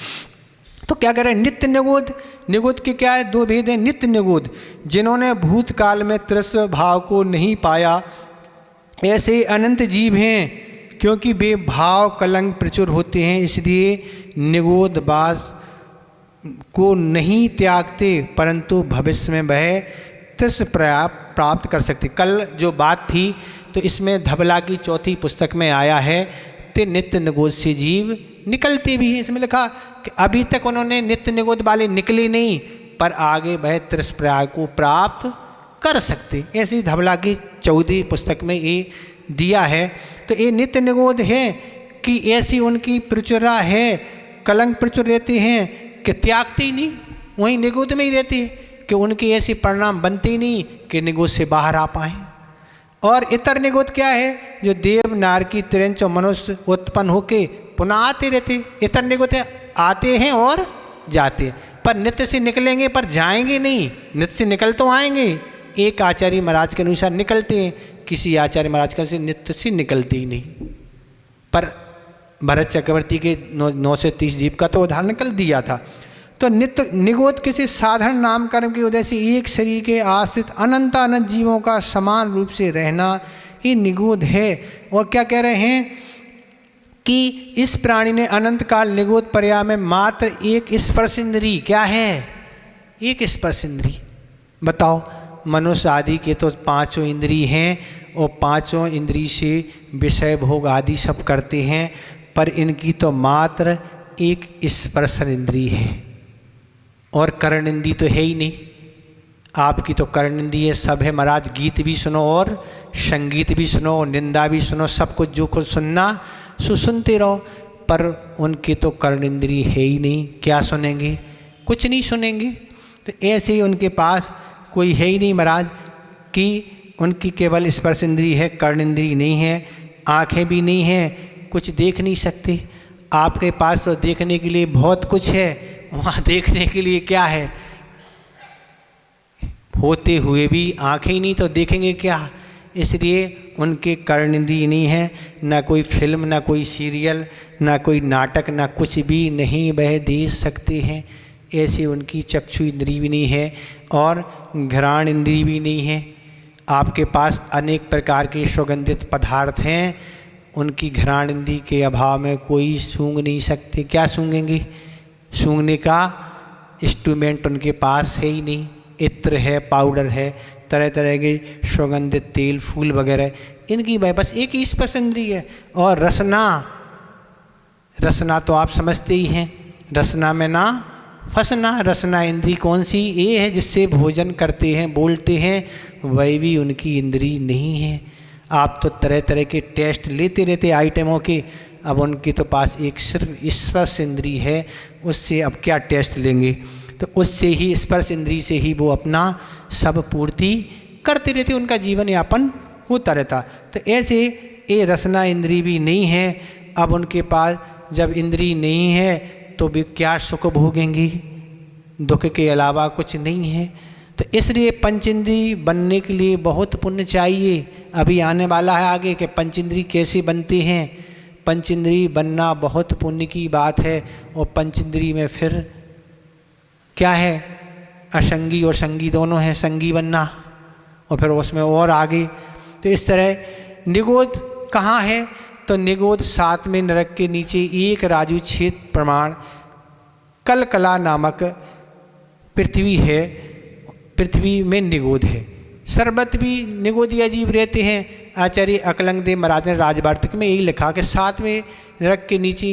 तो क्या कह रहे हैं, नित्य निगोद। निगोद के क्या है, 2 भेद हैं। नित्य निगोद, जिन्होंने भूतकाल में तृष्ण भाव को नहीं पाया, ऐसे अनंत जीव हैं। क्योंकि वे भाव कलंक प्रचुर होते हैं, इसलिए निगोद बास को नहीं त्यागते, परंतु भविष्य में वह तृष्ण प्राप्त कर सकते। कल जो बात थी तो इसमें धबला की चौथी पुस्तक में आया है ते नित्य निगोद से जीव निकलते भी हैं। इसमें लिखा कि अभी तक उन्होंने नित्य निगोद वाले निकले नहीं, पर आगे वह तृष्ण प्रयाग को प्राप्त कर सकते। ऐसी धबला की 14वीं पुस्तक में ये दिया है। तो ये नित्य निगोद है कि ऐसी उनकी प्रचुरा है, कलंक प्रचुर रहते हैं कि त्यागते ही नहीं, वहीं निगोद में ही रहते हैं कि उनके ऐसे परिणाम बनते ही नहीं कि निगोद से बाहर आ पाए। और इतर निगोद क्या है? जो देव नार की तिरंच और मनुष्य उत्पन्न होके पुनः आते रहते। इतर निगोद आते हैं और जाते हैं, पर नित्य से निकलेंगे पर जाएंगे नहीं, नित्य से निकल तो आएंगे। एक आचार्य महाराज के अनुसार निकलते हैं, किसी आचार्य महाराज के अनुसार नित्य से निकलते ही नहीं। पर भरत चक्रवर्ती के 9 से 30 जीव का तो उदाहरण निकल दिया था। तो नित्य निगोद किसी साधारण नाम कर्म की वजह से एक शरीर के आश्रित अनंत अनंत जीवों का समान रूप से रहना, ये निगोद है। और क्या कह रहे हैं कि इस प्राणी ने अनंत काल निगोद पर्याय में मात्र एक स्पर्श इंद्री, क्या है? एक स्पर्श इंद्री। बताओ, मनुष्य आदि के तो 5 इंद्री हैं और 5 इंद्री से विषय भोग आदि सब करते हैं, पर इनकी तो मात्र एक स्पर्श इंद्री है। और कर्ण इंद्री तो है ही नहीं। आपकी तो कर्ण इंद्री है, सब है महाराज। गीत भी सुनो और संगीत भी सुनो और निंदा भी सुनो, सब कुछ जो कुछ सुनना सो सुनते रहो, पर उनके तो कर्ण इंद्री है ही नहीं। क्या सुनेंगे? कुछ नहीं सुनेंगे। तो ऐसे ही उनके पास कोई है ही नहीं महाराज कि उनकी केवल स्पर्श इंद्री है, कर्ण इंद्री नहीं है, आँखें भी नहीं हैं, कुछ देख नहीं सकते। आपके पास तो देखने के लिए बहुत कुछ है, वहाँ देखने के लिए क्या है? होते हुए भी आँखें ही नहीं तो देखेंगे क्या? इसलिए उनके कर्ण इंद्रिय नहीं है, ना कोई फिल्म, ना कोई सीरियल, ना कोई नाटक, ना कुछ भी नहीं वह देख सकते हैं। ऐसी उनकी चक्षु इंद्रिय भी नहीं है और घ्राण इंद्रिय भी नहीं है। आपके पास अनेक प्रकार के सुगंधित पदार्थ हैं, उनकी घ्राण इंद्रिय के अभाव में कोई सूंघ नहीं सकते। क्या सूंघेंगे? सूंघने का इंस्ट्रूमेंट उनके पास है ही नहीं। इत्र है, पाउडर है, तरह तरह के सुगंधित तेल फूल वगैरह, इनकी बस एक ही स्पर्श इंद्रिय है। और रसना, रसना तो आप समझते ही हैं, रसना में ना फसना। रसना इंद्री कौन सी? ये है जिससे भोजन करते हैं, बोलते हैं, वह भी उनकी इंद्री नहीं है। आप तो तरह तरह के टेस्ट लेते रहते आइटमों के, अब उनके तो पास एक सिर्फ स्पर्श इंद्री है, उससे अब क्या टेस्ट लेंगे? तो उससे ही, स्पर्श इंद्री से ही वो अपना सब पूर्ति करते रहते, उनका जीवन यापन होता रहता। तो ऐसे ये रसना इंद्री भी नहीं है। अब उनके पास जब इंद्री नहीं है तो वे क्या सुख भोगेंगी? दुख के अलावा कुछ नहीं है। तो इसलिए पंचेंद्री बनने के लिए बहुत पुण्य चाहिए। अभी आने वाला है आगे कि पंचेंद्री कैसे बनते हैं। पंचेंद्री बनना बहुत पुण्य की बात है। और पंचेंद्री में फिर क्या है? असंगी और संगी दोनों हैं। संगी बनना और फिर उसमें और आगे। तो इस तरह निगोद कहाँ है? तो निगोद 7वें नरक के नीचे एक राजू छेद प्रमाण कलकला नामक पृथ्वी है, पृथ्वी में निगोद है। सर्वत्र भी निगोदिया जीव रहते हैं। आचार्य अकलंग देव महाराज ने राजवार्तिक में यही लिखा कि 7वें नरक के नीचे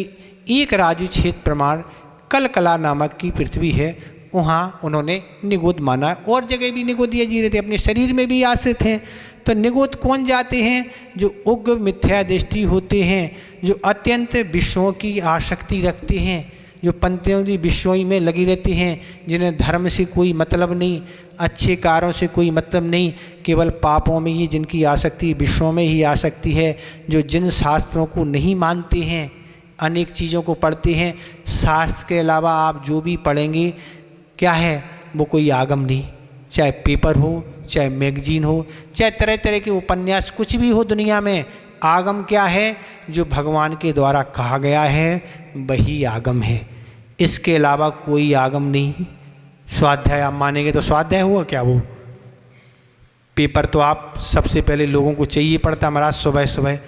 एक राजू छेद प्रमाण कलकला नामक की पृथ्वी है, वहाँ उन्होंने निगोद माना। और जगह भी निगोदिया जी रहते, अपने शरीर में भी आश्रित हैं। तो निगोद कौन जाते हैं? जो उग्र मिथ्या दृष्टि होते हैं, जो अत्यंत विषयों की आसक्ति रखते हैं, जो पंक्तियों की विषयों में लगी रहती हैं, जिन्हें धर्म से कोई मतलब नहीं, अच्छे कार्यों से कोई मतलब नहीं, केवल पापों में ही जिनकी आसक्ति, विषयों में ही आसक्ति है, जो जिन शास्त्रों को नहीं मानते हैं, अनेक चीज़ों को पढ़ते हैं, शास्त्र के अलावा आप जो भी पढ़ेंगे क्या है वो कोई आगम नहीं। चाहे पेपर हो, चाहे मैगजीन हो, चाहे तरह तरह के उपन्यास, कुछ भी हो दुनिया में, आगम क्या है? जो भगवान के द्वारा कहा गया है वही आगम है। इसके अलावा कोई आगम नहीं। स्वाध्याय आप मानेंगे तो स्वाध्याय हुआ क्या? वो पेपर तो आप सबसे पहले लोगों को चाहिए पड़ता महाराज सुबह सुबह।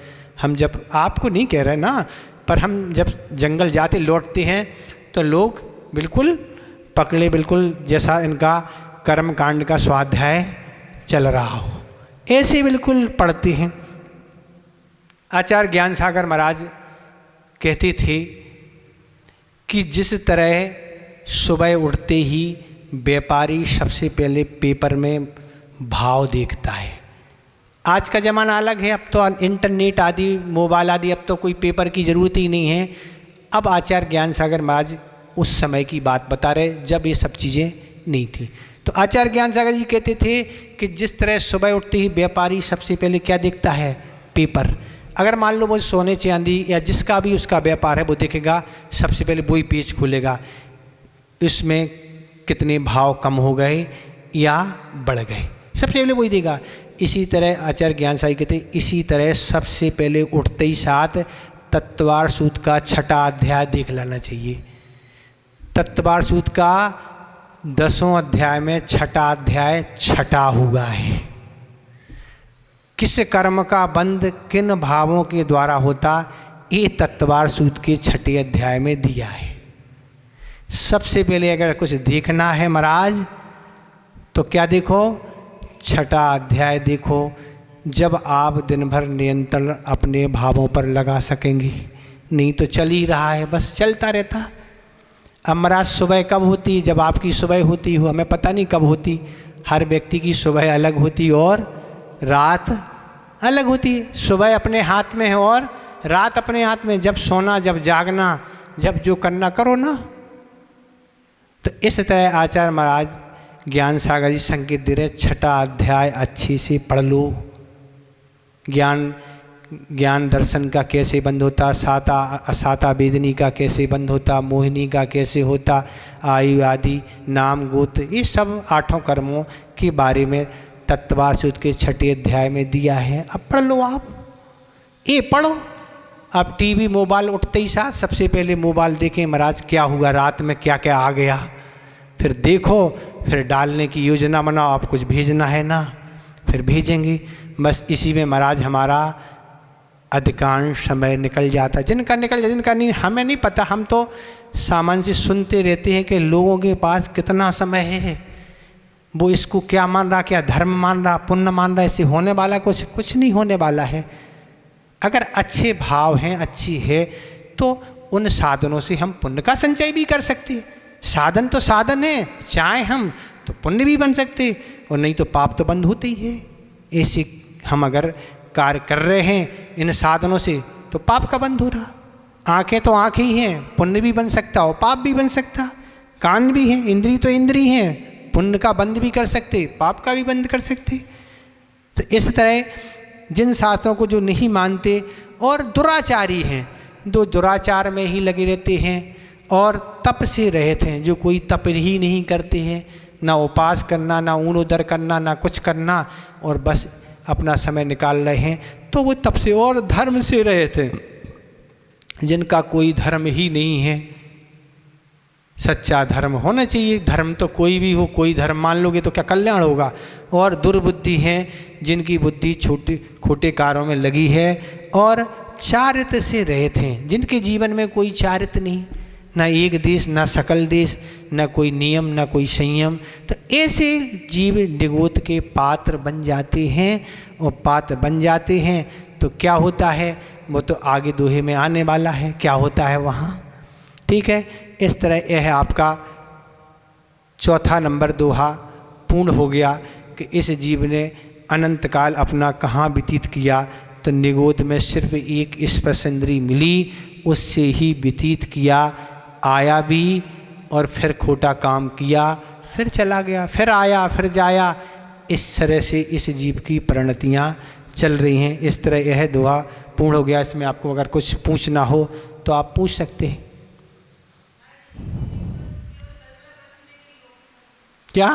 हम जब, आपको नहीं कह रहे ना, पर हम जब जंगल जाते लौटते हैं तो लोग बिल्कुल पकड़े, बिल्कुल जैसा इनका कर्म कांड का स्वाध्याय चल रहा हो, ऐसे बिल्कुल पढ़ते हैं। आचार्य ज्ञान सागर महाराज कहते थे कि जिस तरह सुबह उठते ही व्यापारी सबसे पहले पेपर में भाव देखता है। आज का ज़माना अलग है, अब तो इंटरनेट आदि मोबाइल आदि, अब तो कोई पेपर की ज़रूरत ही नहीं है। अब आचार्य ज्ञान सागर महाराज उस समय की बात बता रहे जब ये सब चीज़ें नहीं थी। तो आचार्य ज्ञान सागर जी कहते थे कि जिस तरह सुबह उठते ही व्यापारी सबसे पहले क्या देखता है, पेपर। अगर मान लो वो सोने चांदी या जिसका भी उसका व्यापार है वो देखेगा, सबसे पहले वही पेज खोलेगा, इसमें कितने भाव कम हो गए या बढ़ गए, सबसे पहले वही देगा। इसी तरह आचार्य ज्ञान सागर कहते हैं, इसी तरह सबसे पहले उठते ही साथ तत्वार सूत्र का 6वां अध्याय देख लेना चाहिए। तत्वार सूत्र का 10वां अध्याय में 6वां अध्याय 6 हुआ है। किस कर्म का बंध किन भावों के द्वारा होता, ये तत्वार सूत्र के 6वें अध्याय में दिया है। सबसे पहले अगर कुछ देखना है महाराज तो क्या देखो, 6वां अध्याय देखो, जब आप दिन भर नियंत्रण अपने भावों पर लगा सकेंगे। नहीं तो चल ही रहा है, बस चलता रहता। अब महाराज सुबह कब होती, जब आपकी सुबह होती हो, हमें पता नहीं कब होती, हर व्यक्ति की सुबह अलग होती और रात अलग होती है। सुबह अपने हाथ में है और रात अपने हाथ में, जब सोना जब जागना, जब जो करना करो ना। तो इस तरह आचार्य महाराज ज्ञान सागर जी संकेत दे रहे, 6वां अध्याय अच्छे से पढ़ लो। ज्ञान दर्शन का कैसे बंद होता, साता वेदनी का कैसे बंद होता, मोहिनी का कैसे होता, आयु आदि नाम गोत्र, ये सब 8 कर्मों के बारे में तत्वार सूत्र के 6वें अध्याय में दिया है। अब पढ़ लो, आप ये पढ़ो। अब टीवी मोबाइल उठते ही साथ सबसे पहले मोबाइल देखें, महाराज क्या हुआ रात में, क्या क्या आ गया, फिर देखो, फिर डालने की योजना बनाओ। आप कुछ भेजना है ना, फिर भेजेंगे। बस इसी में महाराज हमारा अधिकांश समय निकल जाता, जिनका निकल जाता, जिनका नहीं हमें नहीं पता। हम तो सामान्य से सुनते रहते हैं कि लोगों के पास कितना समय है, वो इसको क्या मान रहा, क्या धर्म मान रहा, पुण्य मान रहा, ऐसे होने वाला कुछ नहीं होने वाला है। अगर अच्छे भाव हैं, अच्छी है, तो उन साधनों से हम पुण्य का संचय भी कर सकते हैं। साधन तो साधन है, चाहे हम तो पुण्य भी बन सकते, और नहीं तो पाप तो बंद होते ही है। ऐसे हम अगर कार्य कर रहे हैं इन साधनों से तो पाप का बंद हो रहा। आंखें तो आंखें ही हैं, पुण्य भी बन सकता और पाप भी बन सकता। कान भी हैं, इंद्री तो इंद्री हैं, पुण्य का बंद भी कर सकते, पाप का भी बंद कर सकते। तो इस तरह जिन शास्त्रों को जो नहीं मानते और दुराचारी हैं, जो दुराचार में ही लगे रहते हैं और तप से रहते हैं, जो कोई तप ही नहीं करते हैं, ना उपास करना, ना ऊन उदर करना, ना कुछ करना, और बस अपना समय निकाल रहे हैं, तो वो तप से और धर्म से रहते हैं। जिनका कोई धर्म ही नहीं है, सच्चा धर्म होना चाहिए। धर्म तो कोई भी हो, कोई धर्म मान लोगे तो क्या कल्याण होगा। और दुर्बुद्धि हैं, जिनकी बुद्धि खोटे कार्यों में लगी है और चारित्र से रहते हैं, जिनके जीवन में कोई चारित्र नहीं, ना एक देश, ना सकल देश, ना कोई नियम, ना कोई संयम। तो ऐसे जीव निगोत के पात्र बन जाते हैं, और पात्र बन जाते हैं तो क्या होता है, वो तो आगे दोहे में आने वाला है, क्या होता है वहाँ। ठीक है, इस तरह यह आपका 4था नंबर दोहा पूर्ण हो गया कि इस जीव ने अनंत काल अपना कहाँ व्यतीत किया, तो निगोद में सिर्फ एक स्पर्शेंद्री मिली, उससे ही व्यतीत किया। आया भी और फिर खोटा काम किया, फिर चला गया, फिर आया, फिर जाया। इस तरह से इस जीव की परिणतियाँ चल रही हैं। इस तरह यह दोहा पूर्ण हो गया। इसमें आपको अगर कुछ पूछना हो तो आप पूछ सकते हैं। क्या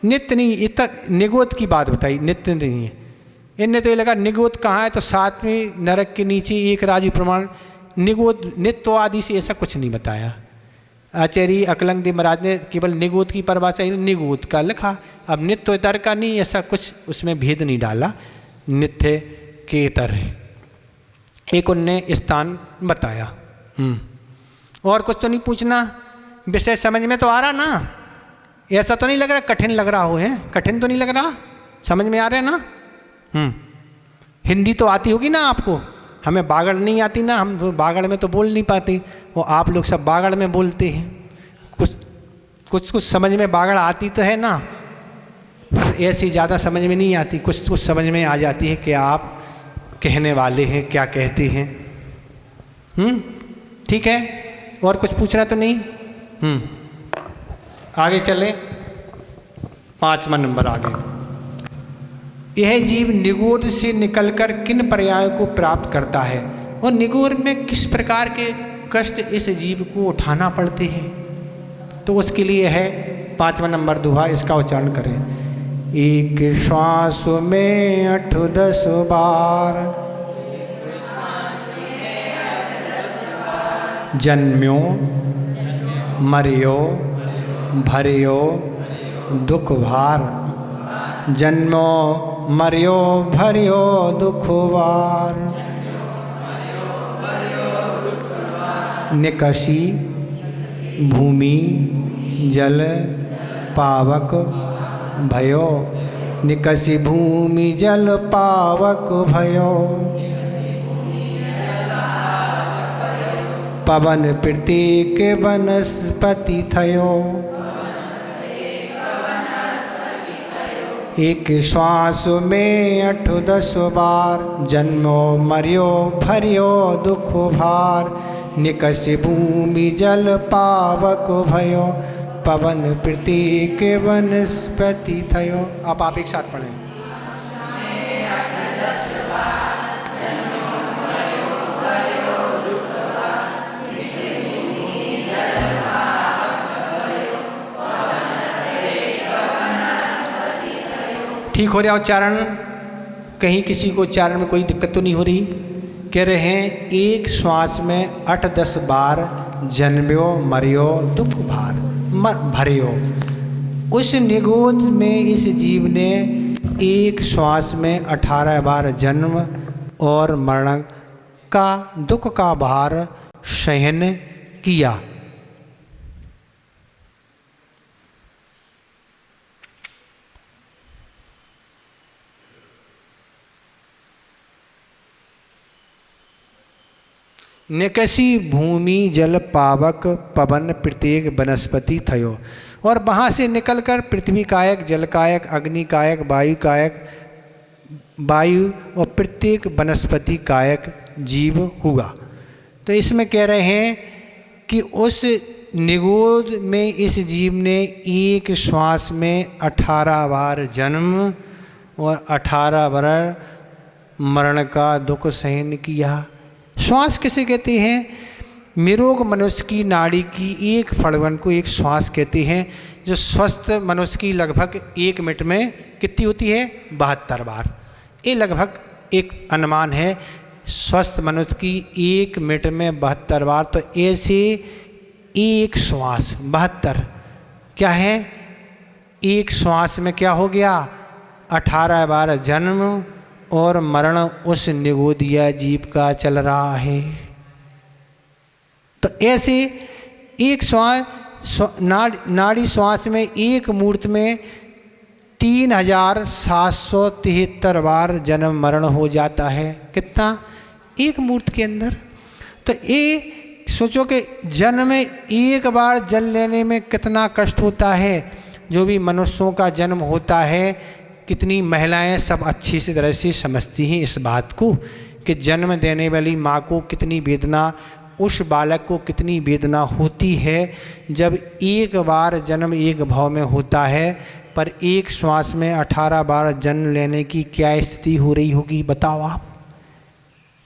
नित्य नहीं, इतना निगोद की बात बताई, नित्य नहीं है। इनने तो ये लगा निगोद कहाँ है, तो 7वें नरक के नीचे एक राजी प्रमाण निगोद नित्य आदि से ऐसा कुछ नहीं बताया। आचार्य अकलंग देव महाराज ने केवल निगोद की परिभाषा निगोद का लिखा। अब नित्य इतर का नहीं, ऐसा कुछ उसमें भेद नहीं डाला, नित्य के इतर है, एक उनने स्थान बताया। और कुछ तो नहीं पूछना, विषय समझ में तो आ रहा ना, ऐसा तो नहीं लग रहा कठिन लग रहा हो, है कठिन तो नहीं लग रहा। समझ में आ रहा है ना? हिंदी तो आती होगी ना आपको, हमें बागड़ नहीं आती ना, हम बागड़ में तो बोल नहीं पाते, और आप लोग सब बागड़ में बोलते हैं। कुछ समझ में बागड़ आती तो है ना, पर ऐसी ज़्यादा समझ में नहीं आती, कुछ समझ में आ जाती है कि आप कहने वाले हैं क्या कहते हैं। ठीक है, और कुछ पूछना तो नहीं? आगे चलें, 5वां नंबर आगे। यह जीव निगोद से निकलकर किन पर्यायों को प्राप्त करता है, और निगोद में किस प्रकार के कष्ट इस जीव को उठाना पड़ते हैं? तो उसके लिए है 5वां नंबर दोहा, इसका उच्चारण करें। एक श्वास में 8-10 बार जन्म्यो मरियो भरियो दुख भार, जन्मो मरियो भरियो दुख भार, निकषी भूमि जल पावक भयो, निकषी भूमि जल पावक भयो, पवन प्रतीक वनस्पति थयो, एक श्वास में 8-10 बार जन्मो मरियो भरियो दुख भार, निकषी भूमि जल पावक भयो, पवन प्रतीक वनस्पति थयो। आप एक साथ पढ़ें। ठीक हो रहा उच्चारण? कहीं किसी को उच्चारण में कोई दिक्कत तो नहीं हो रही? कह रहे हैं एक श्वास में 8-10 बार जन्म्यो मरियो दुख भार भरियो। उस निगोद में इस जीव ने एक श्वास में 18 बार जन्म और मरण का दुख का भार सहन किया। निकषी भूमि जल पावक पवन प्रत्येक वनस्पति थयो, और वहाँ से निकलकर पृथ्वी कायक जल कायक अग्नि कायक वायु कायक वायु और प्रत्येक वनस्पति कायक जीव हुआ। तो इसमें कह रहे हैं कि उस निगोद में इस जीव ने एक श्वास में 18 बार जन्म और 18 बार मरण का दुख सहन किया। श्वास किसे कहते हैं? निरोग मनुष्य की नाड़ी की एक फड़वन को एक श्वास कहते हैं। जो स्वस्थ मनुष्य की लगभग 1 मिनट में कितनी होती है? 72 बार। ये लगभग एक अनुमान है, स्वस्थ मनुष्य की 1 मिनट में 72 बार। तो ऐसे एक श्वास 72 क्या है? एक श्वास में क्या हो गया? 18 बार जन्म और मरण उस निगोदिया जीव का चल रहा है। तो ऐसे एक श्वास नाड़ी श्वास में एक मुहूर्त में 3773 बार जन्म मरण हो जाता है। कितना? एक मुहूर्त के अंदर। तो ये सोचो कि जन्म में एक बार जन्म लेने में कितना कष्ट होता है। जो भी मनुष्यों का जन्म होता है, कितनी महिलाएं सब अच्छी से तरह से समझती हैं इस बात को कि जन्म देने वाली माँ को कितनी वेदना, उस बालक को कितनी वेदना होती है जब एक बार जन्म एक भाव में होता है, पर एक श्वास में 18 बार जन्म लेने की क्या स्थिति हो रही होगी बताओ आप।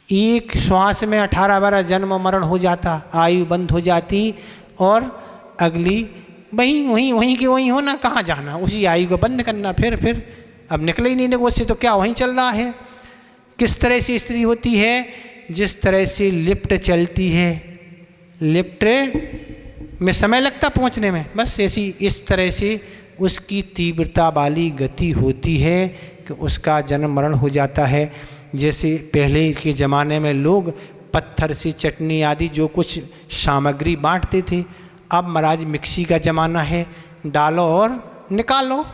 एक श्वास में 18 बार जन्म मरण हो जाता, आयु बंद हो जाती, और अगली वहीं की वहीं होना, कहाँ जाना, उसी आयु को बंद करना। फिर अब निकले ही नहीं निगोद से, तो क्या वहीं चल रहा है। किस तरह से स्थिति होती है? जिस तरह से लिफ्ट चलती है, लिफ्ट में समय लगता पहुंचने में, बस ऐसी इस तरह से उसकी तीव्रता वाली गति होती है कि उसका जन्म मरण हो जाता है। जैसे पहले के ज़माने में लोग पत्थर से चटनी आदि जो कुछ सामग्री बांटते थे, अब महाराज मिक्सी का ज़माना है, डालो और निकालो।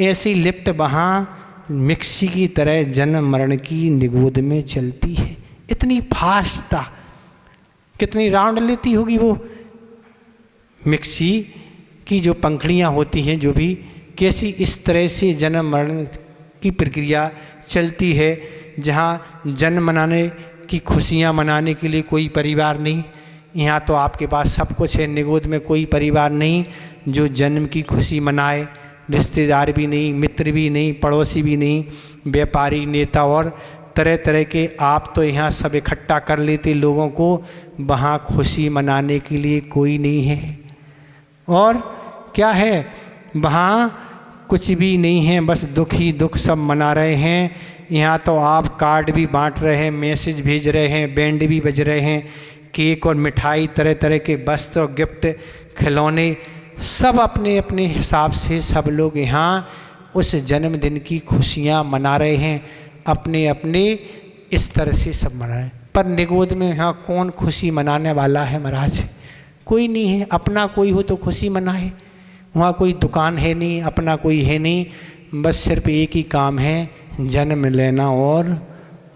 ऐसी लिफ्ट वहाँ मिक्सी की तरह जन्म मरण की निगोद में चलती है। इतनी फास्ट था, कितनी राउंड लेती होगी वो मिक्सी की जो पंखुड़ियाँ होती हैं, जो भी कैसी इस तरह से जन्म मरण की प्रक्रिया चलती है, जहाँ जन्म मनाने की खुशियाँ मनाने के लिए कोई परिवार नहीं। यहाँ तो आपके पास सब कुछ है, निगोद में कोई परिवार नहीं जो जन्म की खुशी मनाए, रिश्तेदार भी नहीं, मित्र भी नहीं, पड़ोसी भी नहीं, व्यापारी, नेता और तरह तरह के आप तो यहाँ सब इकट्ठा कर लेते लोगों को, वहाँ खुशी मनाने के लिए कोई नहीं है। और क्या है, वहाँ कुछ भी नहीं है, बस दुख ही दुख सब मना रहे हैं। यहाँ तो आप कार्ड भी बांट रहे हैं, मैसेज भेज रहे हैं, बैंड भी बज रहे हैं, केक और मिठाई, तरह तरह के वस्त्र और गिफ्ट, खिलौने, सब अपने अपने हिसाब से सब लोग यहाँ उस जन्मदिन की खुशियाँ मना रहे हैं, अपने अपने इस तरह से सब मना रहे हैं। पर निगोद में यहाँ कौन खुशी मनाने वाला है महाराज? कोई नहीं है। अपना कोई हो तो खुशी मनाए, वहाँ कोई दुकान है नहीं, अपना कोई है नहीं, बस सिर्फ एक ही काम है, जन्म लेना और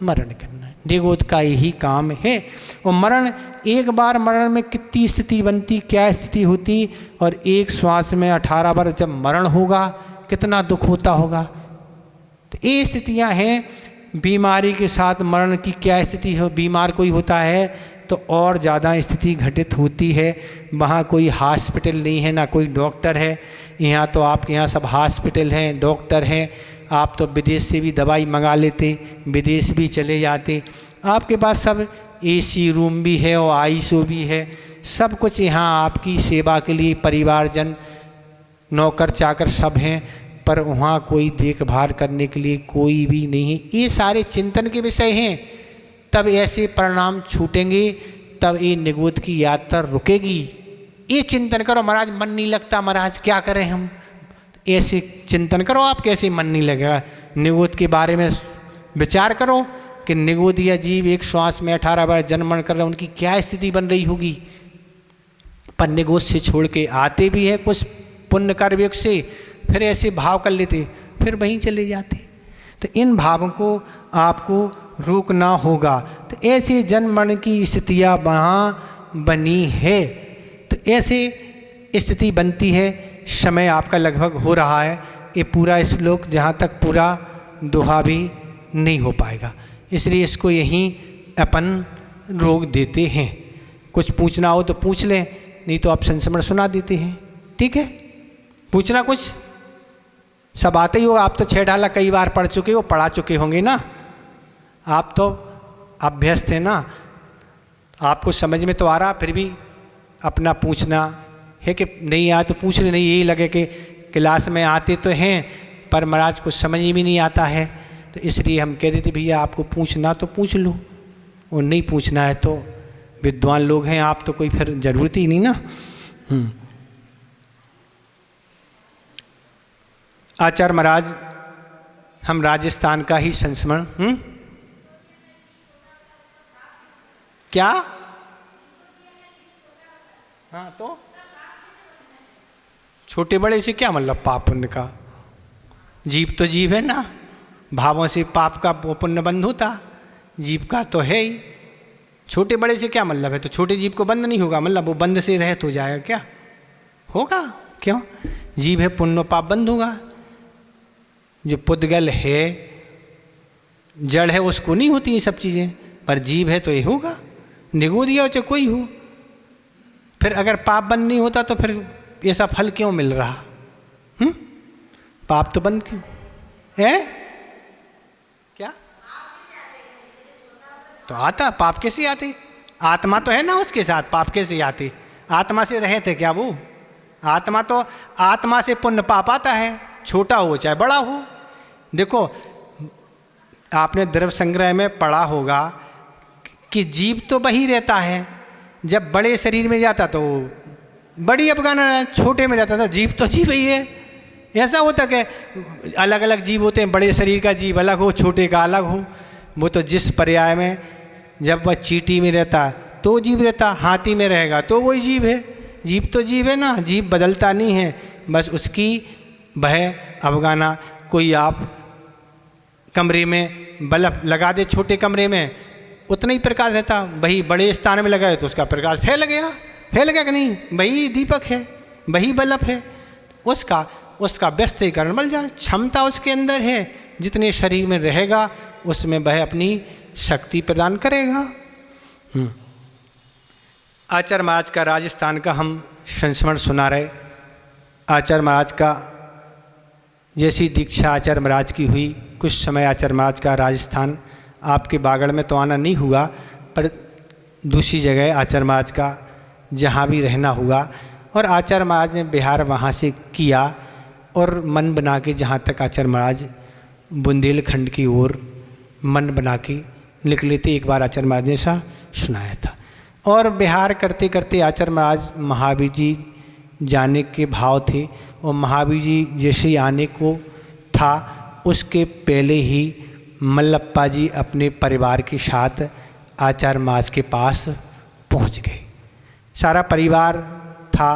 मरण करना। निगोद का यही काम है। और मरण, एक बार मरण में कितनी स्थिति बनती, क्या स्थिति होती, और एक श्वास में 18 बार जब मरण होगा कितना दुख होता होगा। तो ये स्थितियाँ हैं। बीमारी के साथ मरण की क्या स्थिति हो, बीमार कोई होता है तो और ज़्यादा स्थिति घटित होती है। वहाँ कोई हॉस्पिटल नहीं है, ना कोई डॉक्टर है। यहाँ तो आपके यहाँ सब हॉस्पिटल हैं, डॉक्टर हैं, आप तो विदेश से भी दवाई मंगा लेते, विदेश भी चले जाते। आपके पास सब एसी रूम भी है और आईसीयू भी है, सब कुछ यहाँ आपकी सेवा के लिए परिवारजन, नौकर चाकर सब हैं, पर वहाँ कोई देखभाल करने के लिए कोई भी नहीं है। ये सारे चिंतन के विषय हैं। तब ऐसे परिणाम छूटेंगे, तब ये निगोद की यात्रा रुकेगी। ये चिंतन करो महाराज, मन नहीं लगता महाराज, क्या करें हम? ऐसे चिंतन करो आप, कैसे मन नहीं लगेगा? निगोद के बारे में विचार करो कि निगोदिया जीव एक श्वास में 18 बार जन्म मरण कर रहे हैं, उनकी क्या स्थिति बन रही होगी। पर निगोद से छोड़ के आते भी है कुछ पुण्य कार्य से, फिर ऐसे भाव कर लेते, फिर वहीं चले जाते। तो इन भावों को आपको रोकना होगा। तो ऐसे जन्म मरण की स्थितियाँ वहाँ बनी है। तो ऐसे स्थिति बनती है। समय आपका लगभग हो रहा है। ये पूरा श्लोक जहाँ तक पूरा दोहा भी नहीं हो पाएगा, इसलिए इसको यहीं अपन रोक देते हैं। कुछ पूछना हो तो पूछ लें, नहीं तो आप संस्मरण सुना देते हैं। ठीक है, पूछना कुछ सब आते ही हो। आप तो 6 ढाला कई बार पढ़ चुके हो, पढ़ा चुके होंगे ना, आप तो अभ्यस्त हैं ना, आपको समझ में तो आ रहा, फिर भी अपना पूछना है कि नहीं आया तो पूछ ले। नहीं यही लगे कि क्लास में आते तो हैं पर महाराज को समझ भी नहीं आता है, तो इसलिए हम कह देते भैया आपको पूछना तो पूछ लो, और नहीं पूछना है तो विद्वान लोग हैं आप, तो कोई फिर जरूरत ही नहीं ना। आचार्य महाराज, हम राजस्थान का ही संस्मरण क्या? हाँ, तो छोटे बड़े से क्या मतलब पाप पुण्य का? जीव तो जीव है ना, भावों से पाप का पुण्य बंद होता, जीव का तो है ही। छोटे बड़े से क्या मतलब है? तो छोटे जीव को बंद नहीं होगा, मतलब वो बंद से रहित हो जाएगा क्या? होगा, क्यों? जीव है, पुण्य पाप बंद होगा। जो पुद्गल है, जड़ है, उसको नहीं होती ये सब चीज़ें, पर जीव है तो ये होगा। निगोदिया हो चाहे कोई हो, फिर अगर पाप बंद नहीं होता तो फिर ऐसा फल क्यों मिल रहा? पाप तो बंद क्यों है? क्या तो आता, पाप कैसे आते? आत्मा तो है ना उसके साथ, पाप कैसे आते? आत्मा से रहे थे क्या वो? आत्मा तो, आत्मा से पुण्य पाप आता है, छोटा हो चाहे बड़ा हो। देखो, आपने द्रव्य संग्रह में पढ़ा होगा कि जीव तो वही रहता है, जब बड़े शरीर में जाता तो बड़ी अफगाना, छोटे में रहता था जीव तो जीव ही है। ऐसा होता कि अलग अलग जीव होते हैं, बड़े शरीर का जीव अलग हो, छोटे का अलग हो। वो तो जिस पर्याय में, जब वह चींटी में रहता तो जीव रहता, हाथी में रहेगा तो वही जीव है। जीव तो जीव है ना, जीव बदलता नहीं है, बस उसकी वह अफगाना। कोई आप कमरे में बल्ब लगा दे छोटे कमरे में, उतना ही प्रकाश रहता। वही बड़े स्थान में लगाए तो उसका प्रकाश फैल गया कि नहीं, वही दीपक है, वही बल्ब है, उसका व्यस्तीकरण बल जाए, क्षमता उसके अंदर है, जितने शरीर में रहेगा उसमें वह अपनी शक्ति प्रदान करेगा। आचार्य महाराज का राजस्थान का हम संस्मरण सुना रहे। आचार्य महाराज का जैसी दीक्षा आचार्य महाराज की हुई, कुछ समय आचार्य महाराज का राजस्थान, आपके बागड़ में तो आना नहीं हुआ, पर दूसरी जगह आचार्य महाराज का जहाँ भी रहना हुआ, और आचार्य महाराज ने बिहार वहाँ से किया, और मन बना के जहाँ तक आचार्य महाराज बुंदेलखंड की ओर मन बना के निकले थे, एक बार आचार्य महाराज ने ऐसा सुनाया था। और बिहार करते करते आचार्य महाराज महावीर जी जाने के भाव थे, और महावीर जी जैसे आने को था उसके पहले ही मल्लप्पा जी अपने परिवार के साथ आचार्य महाराज के पास पहुंच गए। सारा परिवार था,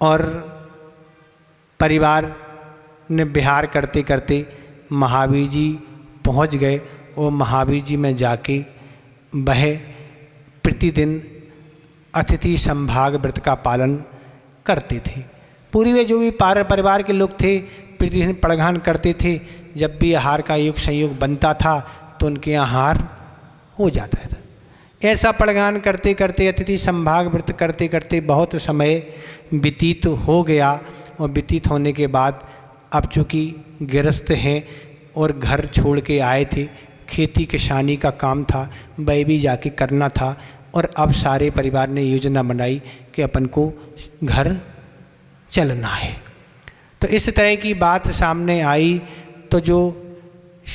और परिवार ने विहार करते करते महावीर जी पहुंच गए, और महावीर जी में जाके वह प्रतिदिन अतिथि संभाग व्रत का पालन करते थे। पूरी वे जो भी परिवार के लोग थे प्रतिदिन पड़घान करते थे। जब भी आहार का योग संयोग बनता था तो उनके यहाँ आहार हो जाता था। ऐसा पड़घान करते करते अतिथि संभाग व्रत करते करते बहुत समय व्यतीत हो गया, और व्यतीत होने के बाद अब चूँकि गृहस्थ हैं और घर छोड़ के आए थे, खेती किसानी का काम था, वह भी जाके करना था, और अब सारे परिवार ने योजना बनाई कि अपन को घर चलना है। तो इस तरह की बात सामने आई, तो जो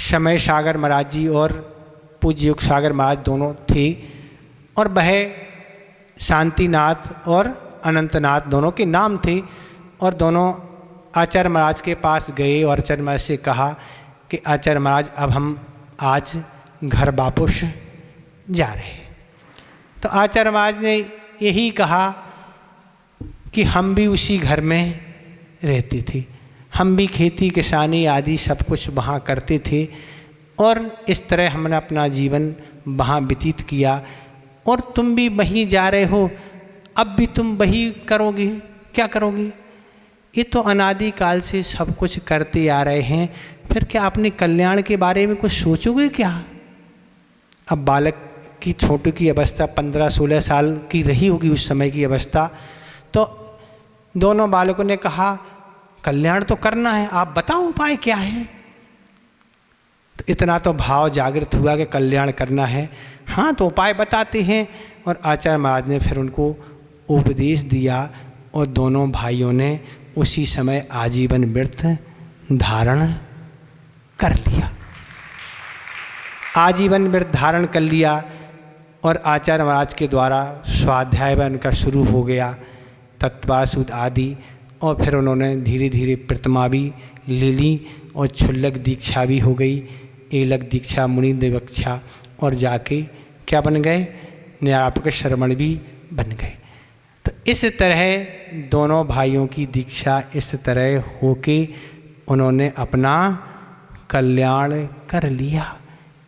समय सागर महाराज जी और पूज्य योग सागर महाराज दोनों थे, और वह शांतिनाथ और अनंतनाथ दोनों के नाम थे, और दोनों आचार्य महाराज के पास गए और आचार्य महाराज से कहा कि आचार्य महाराज अब हम आज घर वापस जा रहे हैं। तो आचार्य महाराज ने यही कहा कि हम भी उसी घर में रहते थे, हम भी खेती किसानी आदि सब कुछ वहाँ करते थे, और इस तरह हमने अपना जीवन वहाँ व्यतीत किया, और तुम भी वहीं जा रहे हो, अब भी तुम वही करोगे, क्या करोगे? ये तो अनादि काल से सब कुछ करते आ रहे हैं, फिर क्या अपने कल्याण के बारे में कुछ सोचोगे क्या? अब बालक की छोटे की अवस्था 15-16 साल की रही होगी उस समय की अवस्था, तो दोनों बालकों ने कहा कल्याण तो करना है, आप बताओ उपाय क्या है? तो इतना तो भाव जागृत हुआ कि कल्याण करना है। हाँ, तो उपाय बताते हैं। और आचार्य महाराज ने फिर उनको उपदेश दिया, और दोनों भाइयों ने उसी समय आजीवन व्रत धारण कर लिया, आजीवन व्रत धारण कर लिया। और आचार्य महाराज के द्वारा स्वाध्याय व उनका शुरू हो गया, तत्वासुद आदि, और फिर उन्होंने धीरे धीरे प्रतिमा भी ले ली, और क्षुल्लक दीक्षा भी हो गई, एलक दीक्षा, मुनि दीक्षा, और जाके क्या बन गए? निरापक श्रमण भी बन गए। तो इस तरह दोनों भाइयों की दीक्षा इस तरह होके उन्होंने अपना कल्याण कर लिया।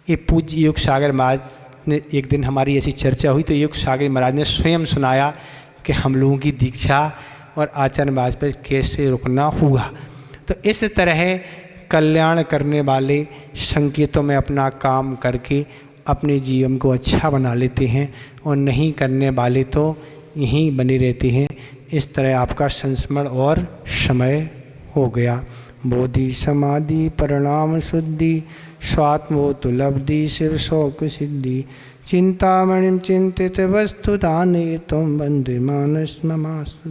ये पूज्य योग सागर महाराज ने एक दिन हमारी ऐसी चर्चा हुई, तो योग सागर महाराज ने स्वयं सुनाया कि हम लोगों की दीक्षा और आचार्य महाराज पर कैसे रुकना हुआ। तो इस तरह कल्याण करने वाले संकेतों में अपना काम करके अपने जीवन को अच्छा बना लेते हैं, और नहीं करने वाले तो यहीं बने रहते हैं। इस तरह आपका संस्मरण और समय हो गया। बोधि समाधि परिणाम शुद्धि स्वात्मोतुलब्धि शिव शौक सिद्धि चिंतामणिम चिंतित वस्तुदाने तुम वंदे मानस ममास्तु।